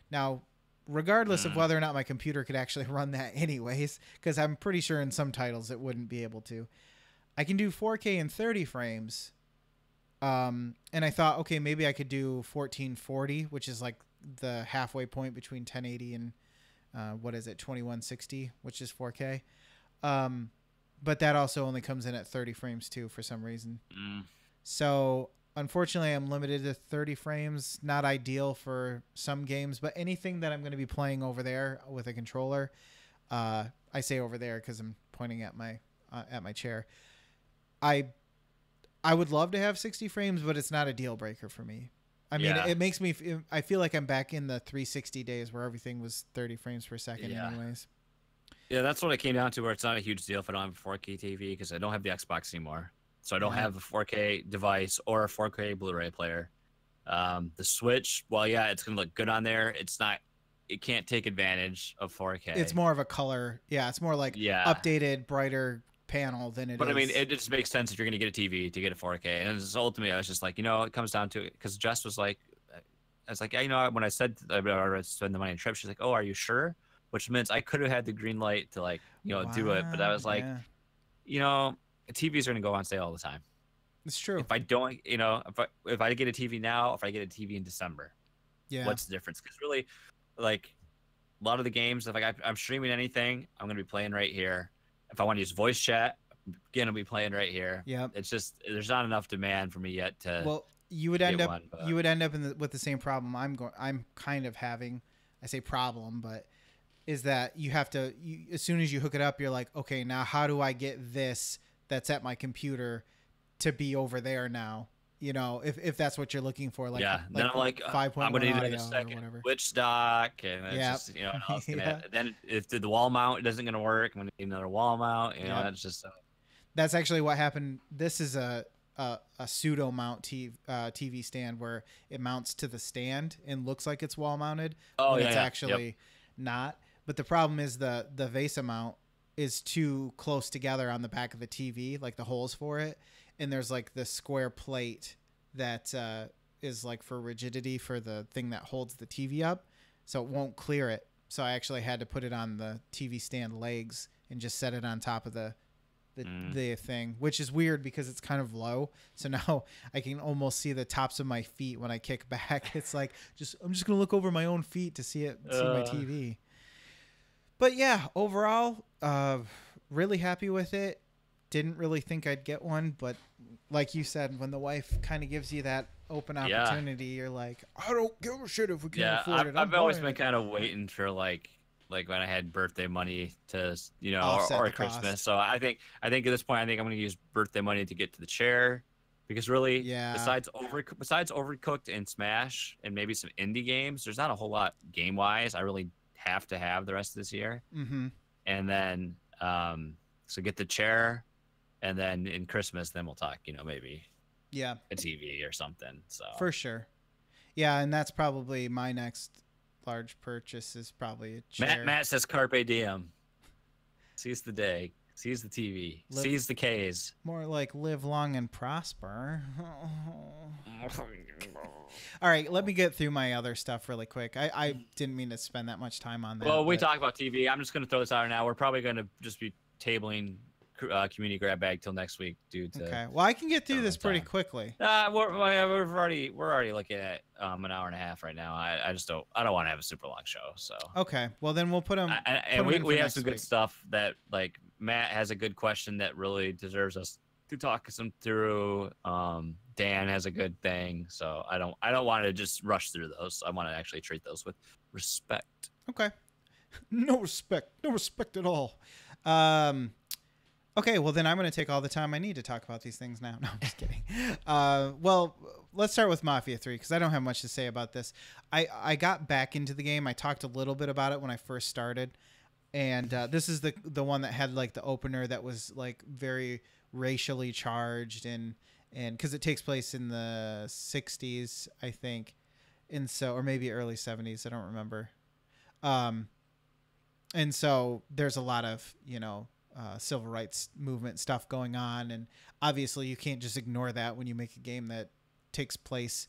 Speaker 2: Now, regardless of whether or not my computer could actually run that anyways, because I'm pretty sure in some titles it wouldn't be able to, I can do 4K in 30 frames. And I thought, okay, maybe I could do 1440, which is like the halfway point between 1080 and 2160, which is 4K. But that also only comes in at 30 frames too for some reason. So unfortunately, I'm limited to 30 frames. Not ideal for some games, but anything that I'm going to be playing over there with a controller, I say over there because I'm pointing at my chair. I would love to have 60 frames, but it's not a deal breaker for me. I mean, it makes me. I feel like I'm back in the 360 days where everything was 30 frames per second, anyways.
Speaker 1: Yeah, that's what it came down to. Where it's not a huge deal if I don't have a 4K TV because I don't have the Xbox anymore, so I don't have a 4K device or a 4K Blu-ray player. The Switch, well, yeah, it's gonna look good on there. It's not. It can't take advantage of 4K.
Speaker 2: It's more of a color. Yeah, it's more like updated, brighter panel than it is.
Speaker 1: But I mean, it just makes sense if you're gonna get a TV to get a 4K. And it's ultimately, I was just like, it comes down to it because Jess was like, I was like, yeah, when I said I would spend the money on a trip, she's like, oh, are you sure? Which means I could have had the green light to like, do it. But I was like, TVs are gonna go on sale all the time.
Speaker 2: It's true.
Speaker 1: If I don't, if I get a TV now, if I get a TV in December, what's the difference? Because really, like, a lot of the games, if I'm streaming anything, I'm gonna be playing right here. If I want to use voice chat, again, I'll be playing right here.
Speaker 2: Yeah.
Speaker 1: It's just there's not enough demand for me yet to.
Speaker 2: Well, you would end up with the same problem I'm kind of having. I say problem, but is that you have to as soon as you hook it up, you're like, okay, now how do I get this that's at my computer to be over there now? If that's what you're looking for, then I'm like 5.1
Speaker 1: I'm gonna need
Speaker 2: audio
Speaker 1: a second
Speaker 2: or whatever.
Speaker 1: Switch dock, and it's just then if the wall mount isn't gonna work, I'm gonna need another wall mount. That's just.
Speaker 2: That's actually what happened. This is a pseudo mount TV stand where it mounts to the stand and looks like it's wall mounted, but it's actually not. But the problem is the VESA mount is too close together on the back of the TV, like the holes for it. And there's like this square plate that is like for rigidity for the thing that holds the TV up, so it won't clear it. So I actually had to put it on the TV stand legs and just set it on top of the thing, which is weird because it's kind of low. So now I can almost see the tops of my feet when I kick back. It's like I'm just gonna look over my own feet to see my TV. But yeah, overall, really happy with it. Didn't really think I'd get one, but like you said, when the wife kind of gives you that open opportunity, you're like, I don't give a shit if we can afford it.
Speaker 1: I've always been kind of waiting for like when I had birthday money to, or Christmas. Cost. So I think at this point, I'm going to use birthday money to get to the chair, because really, besides Overcooked and Smash and maybe some indie games, there's not a whole lot game wise. I really have to have the rest of this year.
Speaker 2: Mm-hmm.
Speaker 1: And then, so get the chair. And then in Christmas, then we'll talk, maybe a TV or something. So
Speaker 2: for sure. Yeah, and that's probably my next large purchase is probably a chair.
Speaker 1: Matt says carpe diem. Seize the day. Seize the TV. Seize the K's.
Speaker 2: More like live long and prosper. All right, let me get through my other stuff really quick. I didn't mean to spend that much time on that.
Speaker 1: Well, we talk about TV. I'm just going to throw this out now. We're probably going to just be tabling community grab bag till next week, dude.
Speaker 2: Okay. Well, I can get through this pretty quickly.
Speaker 1: We're already looking at an hour and a half right now. I don't want to have a super long show. So
Speaker 2: okay. Well, then we'll put them.
Speaker 1: And we have some good stuff that like Matt has a good question that really deserves us to talk some through. Dan has a good thing, so I don't want to just rush through those. I want to actually treat those with respect.
Speaker 2: Okay. No respect at all. Okay, well, then I'm going to take all the time I need to talk about these things now. No, I'm just kidding. Well, let's start with Mafia 3, because I don't have much to say about this. I got back into the game. I talked a little bit about it when I first started. And this is the one that had, like, the opener that was, like, very racially charged. And because it takes place in the 60s, I think. And so, or maybe early 70s. I don't remember. And so there's a lot of, civil rights movement stuff going on, and obviously you can't just ignore that when you make a game that takes place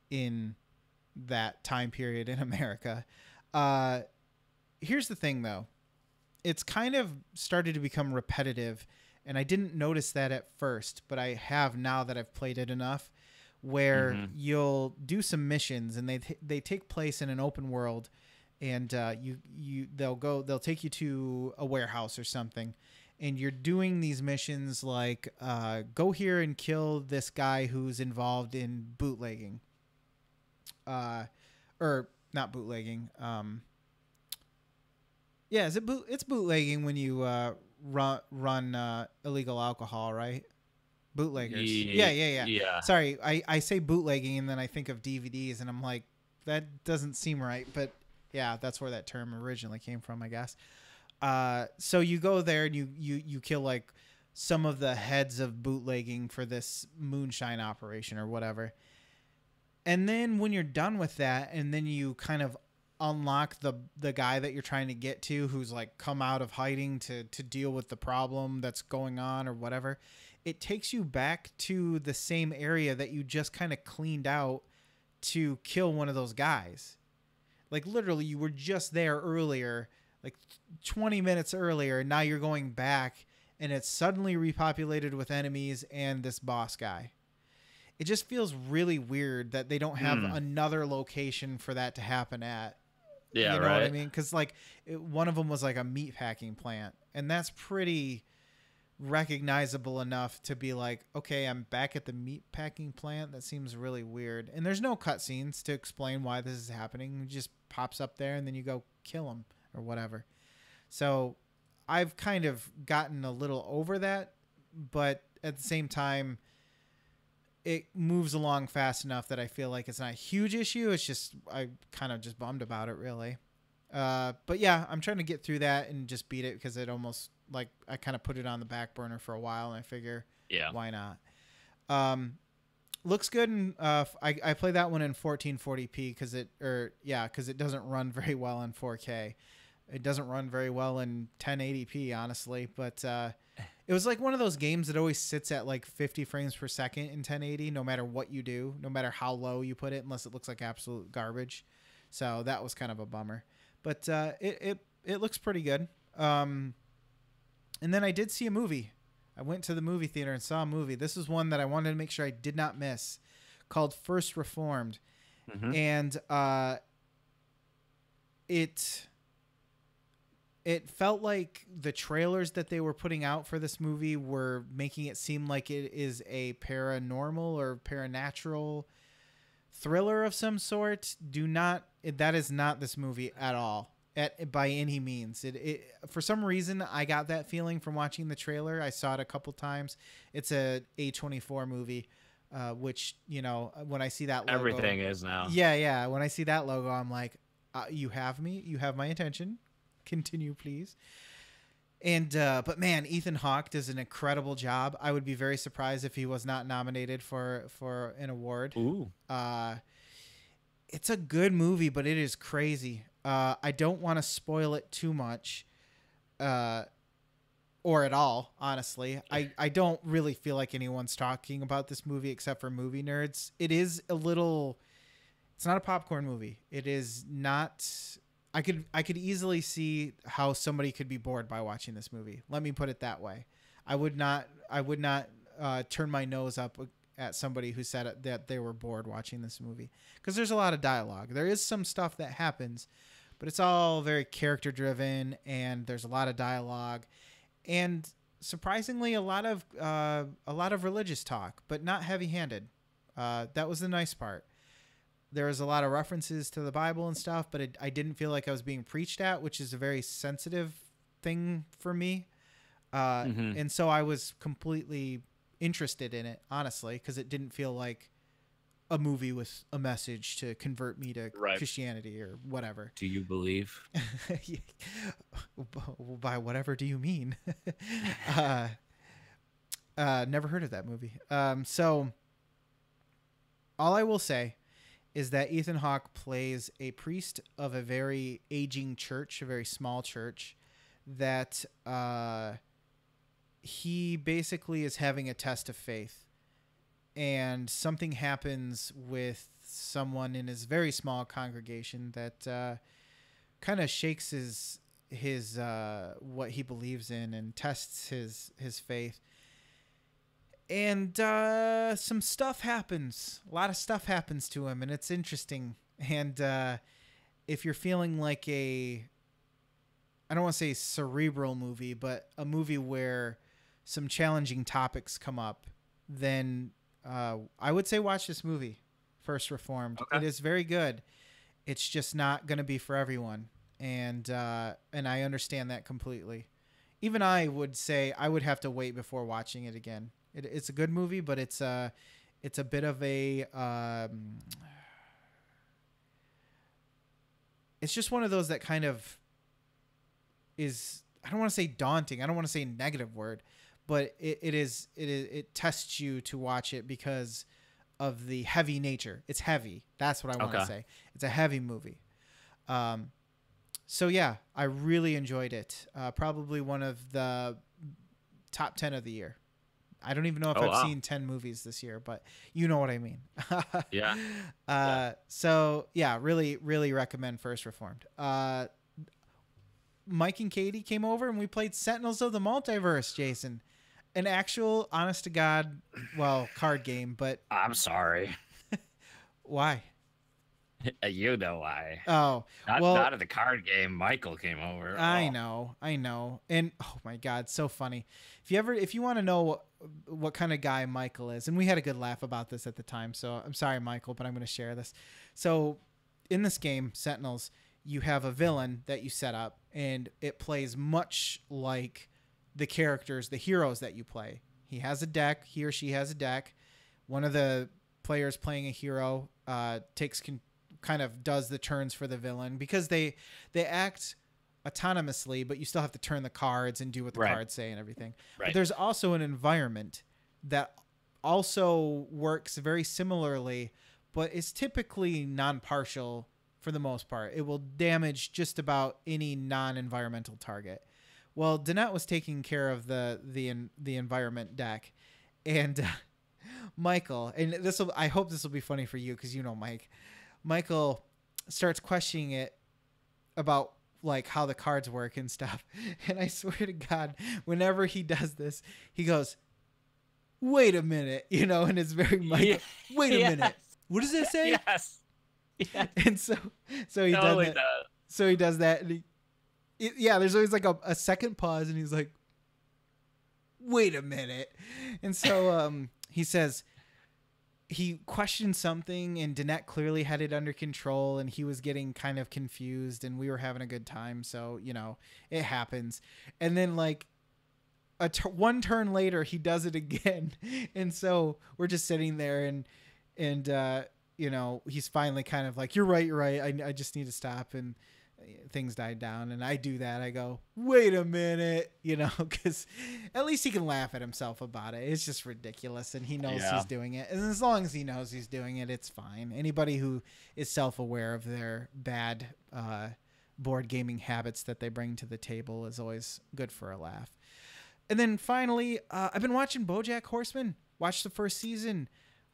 Speaker 2: in that time period in America. Here's the thing, though. It's kind of started to become repetitive, and I didn't notice that at first, but I have now that I've played it enough, where you'll do some missions, and they take place in an open world, and they'll take you to a warehouse or something, and you're doing these missions like go here and kill this guy who's involved in bootlegging, or not bootlegging. It's bootlegging when you run illegal alcohol, right? Bootleggers. Yeah. Sorry, I say bootlegging and then I think of DVDs and I'm like, that doesn't seem right, but yeah, that's where that term originally came from, I guess. So you go there and you kill like some of the heads of bootlegging for this moonshine operation or whatever. And then when you're done with that, and then you kind of unlock the guy that you're trying to get to, who's like come out of hiding to deal with the problem that's going on or whatever, it takes you back to the same area that you just kind of cleaned out to kill one of those guys. Like literally you were just there earlier, like 20 minutes earlier, and now you're going back and it's suddenly repopulated with enemies and this boss guy. It just feels really weird that they don't have another location for that to happen at.
Speaker 1: Yeah,
Speaker 2: you know
Speaker 1: right.
Speaker 2: what I mean? Because like one of them was like a meat packing plant, and that's pretty recognizable enough to be like, okay, I'm back at the meat packing plant. That seems really weird. And there's no cutscenes to explain why this is happening. It just pops up there, and then you go kill him or whatever. So I've kind of gotten a little over that, but at the same time, it moves along fast enough that I feel like it's not a huge issue. It's just, I kind of just bummed about it, really. But yeah, I'm trying to get through that and just beat it because it almost, like, I kind of put it on the back burner for a while, and I figure, why not? Looks good. And I play that one in 1440p because it doesn't run very well in 4K. It doesn't run very well in 1080p, honestly, but it was like one of those games that always sits at like 50 frames per second in 1080, no matter what you do, no matter how low you put it, unless it looks like absolute garbage. So that was kind of a bummer, but it looks pretty good. And then I did see a movie. I went to the movie theater and saw a movie. This is one that I wanted to make sure I did not miss, called First Reformed. And it felt like the trailers that they were putting out for this movie were making it seem like it is a paranormal or paranatural thriller of some sort. That is not this movie at all, by any means. It for some reason, I got that feeling from watching the trailer. I saw it a couple times. It's a A24 movie, which, you know, when I see that logo,
Speaker 1: Everything is now.
Speaker 2: Yeah. When I see that logo, I'm like, you have me. You have my attention. Continue, please. And but man, Ethan Hawke does an incredible job. I would be very surprised if he was not nominated for an award.
Speaker 1: Ooh.
Speaker 2: It's a good movie, but it is crazy. I don't want to spoil it too much, or at all, honestly. I don't really feel like anyone's talking about this movie except for movie nerds. It is a little... It's not a popcorn movie. It is not... I could easily see how somebody could be bored by watching this movie. Let me put it that way. I would not turn my nose up at somebody who said that they were bored watching this movie, because there's a lot of dialogue. There is some stuff that happens, but it's all very character driven, and there's a lot of dialogue, and surprisingly a lot of religious talk, but not heavy handed. That was the nice part. There was a lot of references to the Bible and stuff, but I didn't feel like I was being preached at, which is a very sensitive thing for me. And so I was completely interested in it, honestly, because it didn't feel like a movie with a message to convert me to Christianity or whatever.
Speaker 1: Do you believe?
Speaker 2: By whatever do you mean? Never heard of that movie. So all I will say is that Ethan Hawke plays a priest of a very aging church, a very small church, that he basically is having a test of faith. And something happens with someone in his very small congregation that kind of shakes his what he believes in and tests his faith. And some stuff happens. A lot of stuff happens to him, and it's interesting. And if you're feeling like I don't want to say cerebral movie, but a movie where some challenging topics come up, then I would say watch this movie, First Reformed. Okay. It is very good. It's just not going to be for everyone, and I understand that completely. Even I would say I would have to wait before watching it again. It's a good movie, but it's a bit of a it's just one of those that kind of is I don't want to say daunting. I don't want to say a negative word, but it tests you to watch it because of the heavy nature. It's heavy. That's what I want to say. It's a heavy movie. So yeah, I really enjoyed it. Probably one of the top 10 of the year. I don't even know if I've seen 10 movies this year, but you know what I mean.
Speaker 1: Yeah.
Speaker 2: So yeah, really, really recommend First Reformed. Mike and Katie came over and we played Sentinels of the Multiverse, Jason. An actual, honest to God, card game, but...
Speaker 1: I'm sorry.
Speaker 2: Why?
Speaker 1: You know why.
Speaker 2: Oh,
Speaker 1: not at the card game. Michael came over.
Speaker 2: I know. And oh my God, so funny. If you want to know what kind of guy Michael is, and we had a good laugh about this at the time, so I'm sorry, Michael, but I'm going to share this. So in this game, Sentinels, you have a villain that you set up, and it plays much like the characters, the heroes that you play. He or she has a deck. One of the players playing a hero kind of does the turns for the villain, because they act autonomously, but you still have to turn the cards and do what the cards say and everything.
Speaker 1: Right.
Speaker 2: But there's also an environment that also works very similarly, but is typically non-partial for the most part. It will damage just about any non-environmental target. Well, Danette was taking care of the environment deck, and Michael, and I hope this will be funny for you because you know Mike. Michael starts questioning it about like how the cards work and stuff. And I swear to God, whenever he does this, he goes, "Wait a minute," and it's very Michael. Yeah. Wait a minute. What does that say?
Speaker 1: Yes.
Speaker 2: And so he does that. So he does that, and there's always like a second pause, and he's like, "Wait a minute," and so he says. He questioned something, and Danette clearly had it under control, and he was getting kind of confused, and we were having a good time. So, it happens. And then like one turn later, he does it again. And so we're just sitting there and he's finally kind of like, you're right. I just need to stop. And things died down, and I do that. I go, wait a minute, because at least he can laugh at himself about it. It's just ridiculous, and he knows he's doing it. And as long as he knows he's doing it, it's fine. Anybody who is self-aware of their bad board gaming habits that they bring to the table is always good for a laugh. And then finally, I've been watching BoJack Horseman. Watched the first season.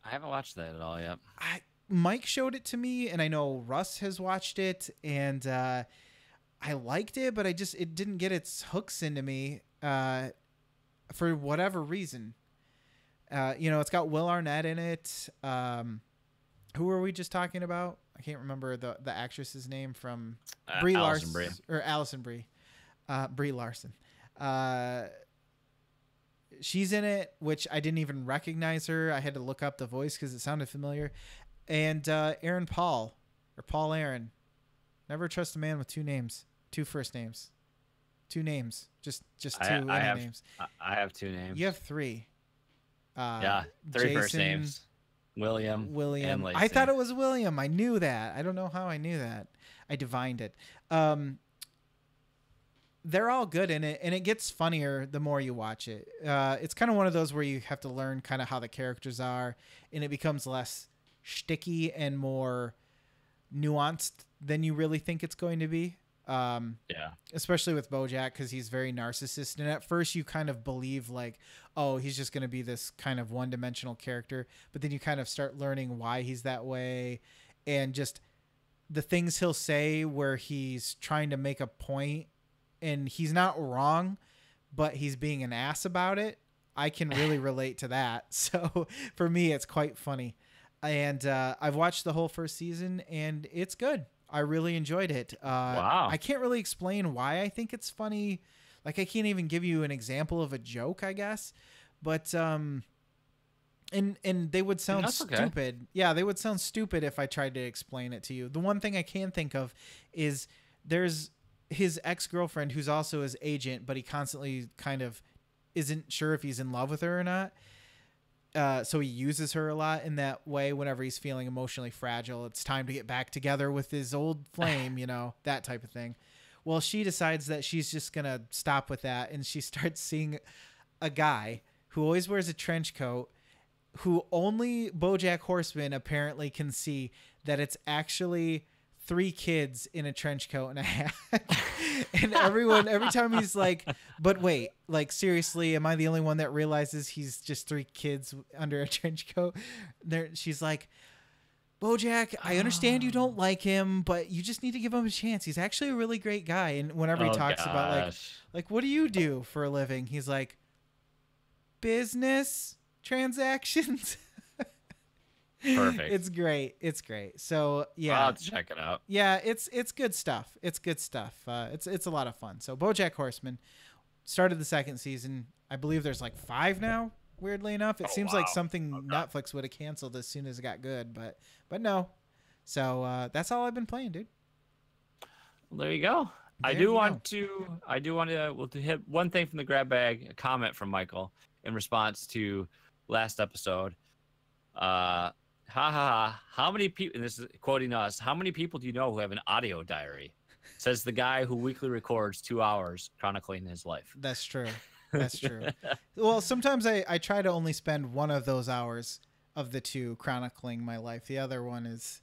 Speaker 1: I haven't watched that at all yet.
Speaker 2: Mike showed it to me, and I know Russ has watched it, and I liked it, but it didn't get its hooks into me for whatever reason. It's got Will Arnett in it. Who were we just talking about? I can't remember the actress's name from Brie Larson or Allison Brie. Brie Larson. She's in it, which I didn't even recognize her. I had to look up the voice because it sounded familiar. And Aaron Paul, or Paul Aaron. Never trust a man with two first names. Two names. Just two names.
Speaker 1: I have two names.
Speaker 2: You have three.
Speaker 1: Three
Speaker 2: Jason,
Speaker 1: first names. William.
Speaker 2: And I thought it was William. I knew that. I don't know how I knew that. I divined it. They're all good in it, and it gets funnier the more you watch it. It's kind of one of those where you have to learn kind of how the characters are, and it becomes less shticky and more nuanced than you really think it's going to be. Especially with BoJack, because he's very narcissist, and at first you kind of believe like, oh, he's just going to be this kind of one-dimensional character, but then you kind of start learning why he's that way, and just the things he'll say where he's trying to make a point and he's not wrong, but he's being an ass about it. I can really relate to that. So for me, it's quite funny. And I've watched the whole first season, and it's good. I really enjoyed it.
Speaker 1: Wow.
Speaker 2: I can't really explain why I think it's funny. Like, I can't even give you an example of a joke, I guess. But and they would sound stupid. Yeah, they would sound stupid if I tried to explain it to you. The one thing I can think of is there's his ex-girlfriend who's also his agent, but he constantly kind of isn't sure if he's in love with her or not. So he uses her a lot in that way whenever he's feeling emotionally fragile. It's time to get back together with his old flame, that type of thing. Well, she decides that she's just going to stop with that. And she starts seeing a guy who always wears a trench coat, who only BoJack Horseman apparently can see that it's actually 3 kids in a trench coat and a hat. And every time he's like, but wait, like, seriously, am I the only one that realizes he's just 3 kids under a trench coat? She's like, BoJack, I understand you don't like him, but you just need to give him a chance. He's actually a really great guy. And whenever he talks about like, what do you do for a living? He's like, business transactions.
Speaker 1: Perfect.
Speaker 2: It's great. It's great. So yeah,
Speaker 1: I'll have to check it out.
Speaker 2: Yeah, it's good stuff. It's good stuff. It's a lot of fun. So BoJack Horseman started the 2nd season. I believe there's like 5 now. Weirdly enough, it seems like something Netflix would have canceled as soon as it got good, but no. So that's all I've been playing, dude.
Speaker 1: Well, there you go. I do want to hit one thing from the grab bag, a comment from Michael in response to last episode. How many people, and this is quoting us, how many people do you know who have an audio diary? Says the guy who weekly records 2 hours chronicling his life.
Speaker 2: That's true. That's true. Well, sometimes I try to only spend one of those hours of the 2 chronicling my life. The other one is,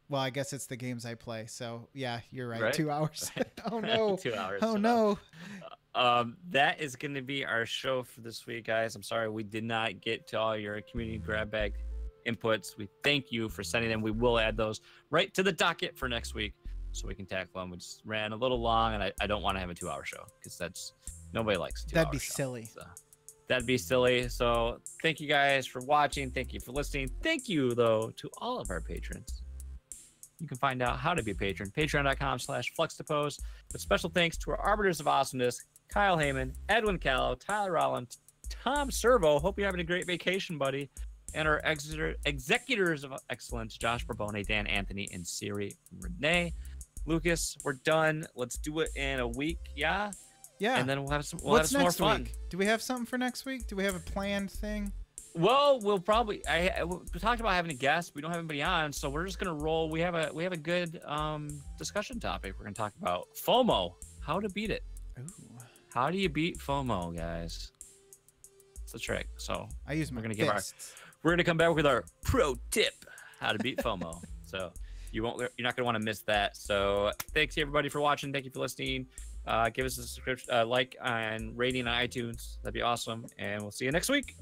Speaker 2: well, I guess it's the games I play. So yeah, you're right. 2 hours. Oh no.
Speaker 1: 2 hours.
Speaker 2: Oh no.
Speaker 1: That is going to be our show for this week, guys. I'm sorry we did not get to all your community grab bag inputs. We thank you for sending them. We will add those right to the docket for next week so we can tackle them. We just ran a little long, and I don't want to have a 2-hour show because that's nobody likes a 2-hour
Speaker 2: That'd be
Speaker 1: show,
Speaker 2: silly.
Speaker 1: so. That'd be silly. So thank you guys for watching. Thank you for listening. Thank you, though, to all of our patrons. You can find out how to be a patron, patreon.com/Fluxtaposed. But special thanks to our Arbiters of Awesomeness, Kyle Heyman, Edwin Callow, Tyler Rollins, Tom Servo. Hope you're having a great vacation, buddy. And our executors of excellence, Josh Barbone, Dan Anthony, and Siri Renee. Lucas, we're done. Let's do it in a week, yeah?
Speaker 2: Yeah.
Speaker 1: And then we'll have some
Speaker 2: What's
Speaker 1: more
Speaker 2: next
Speaker 1: fun.
Speaker 2: week? Do we have something for next week? Do we have a planned thing?
Speaker 1: Well, we'll probably we talked about having a guest. We don't have anybody on, so we're just gonna roll. We have a good discussion topic. We're gonna talk about FOMO, how to beat it.
Speaker 2: Ooh.
Speaker 1: How do you beat FOMO, guys? It's the trick. So
Speaker 2: I use my fists.
Speaker 1: We're gonna come back with our pro tip, how to beat FOMO. So you're not gonna want to miss that. So thanks everybody for watching. Thank you for listening. Give us a subscription, like and rating on iTunes. That'd be awesome. And we'll see you next week.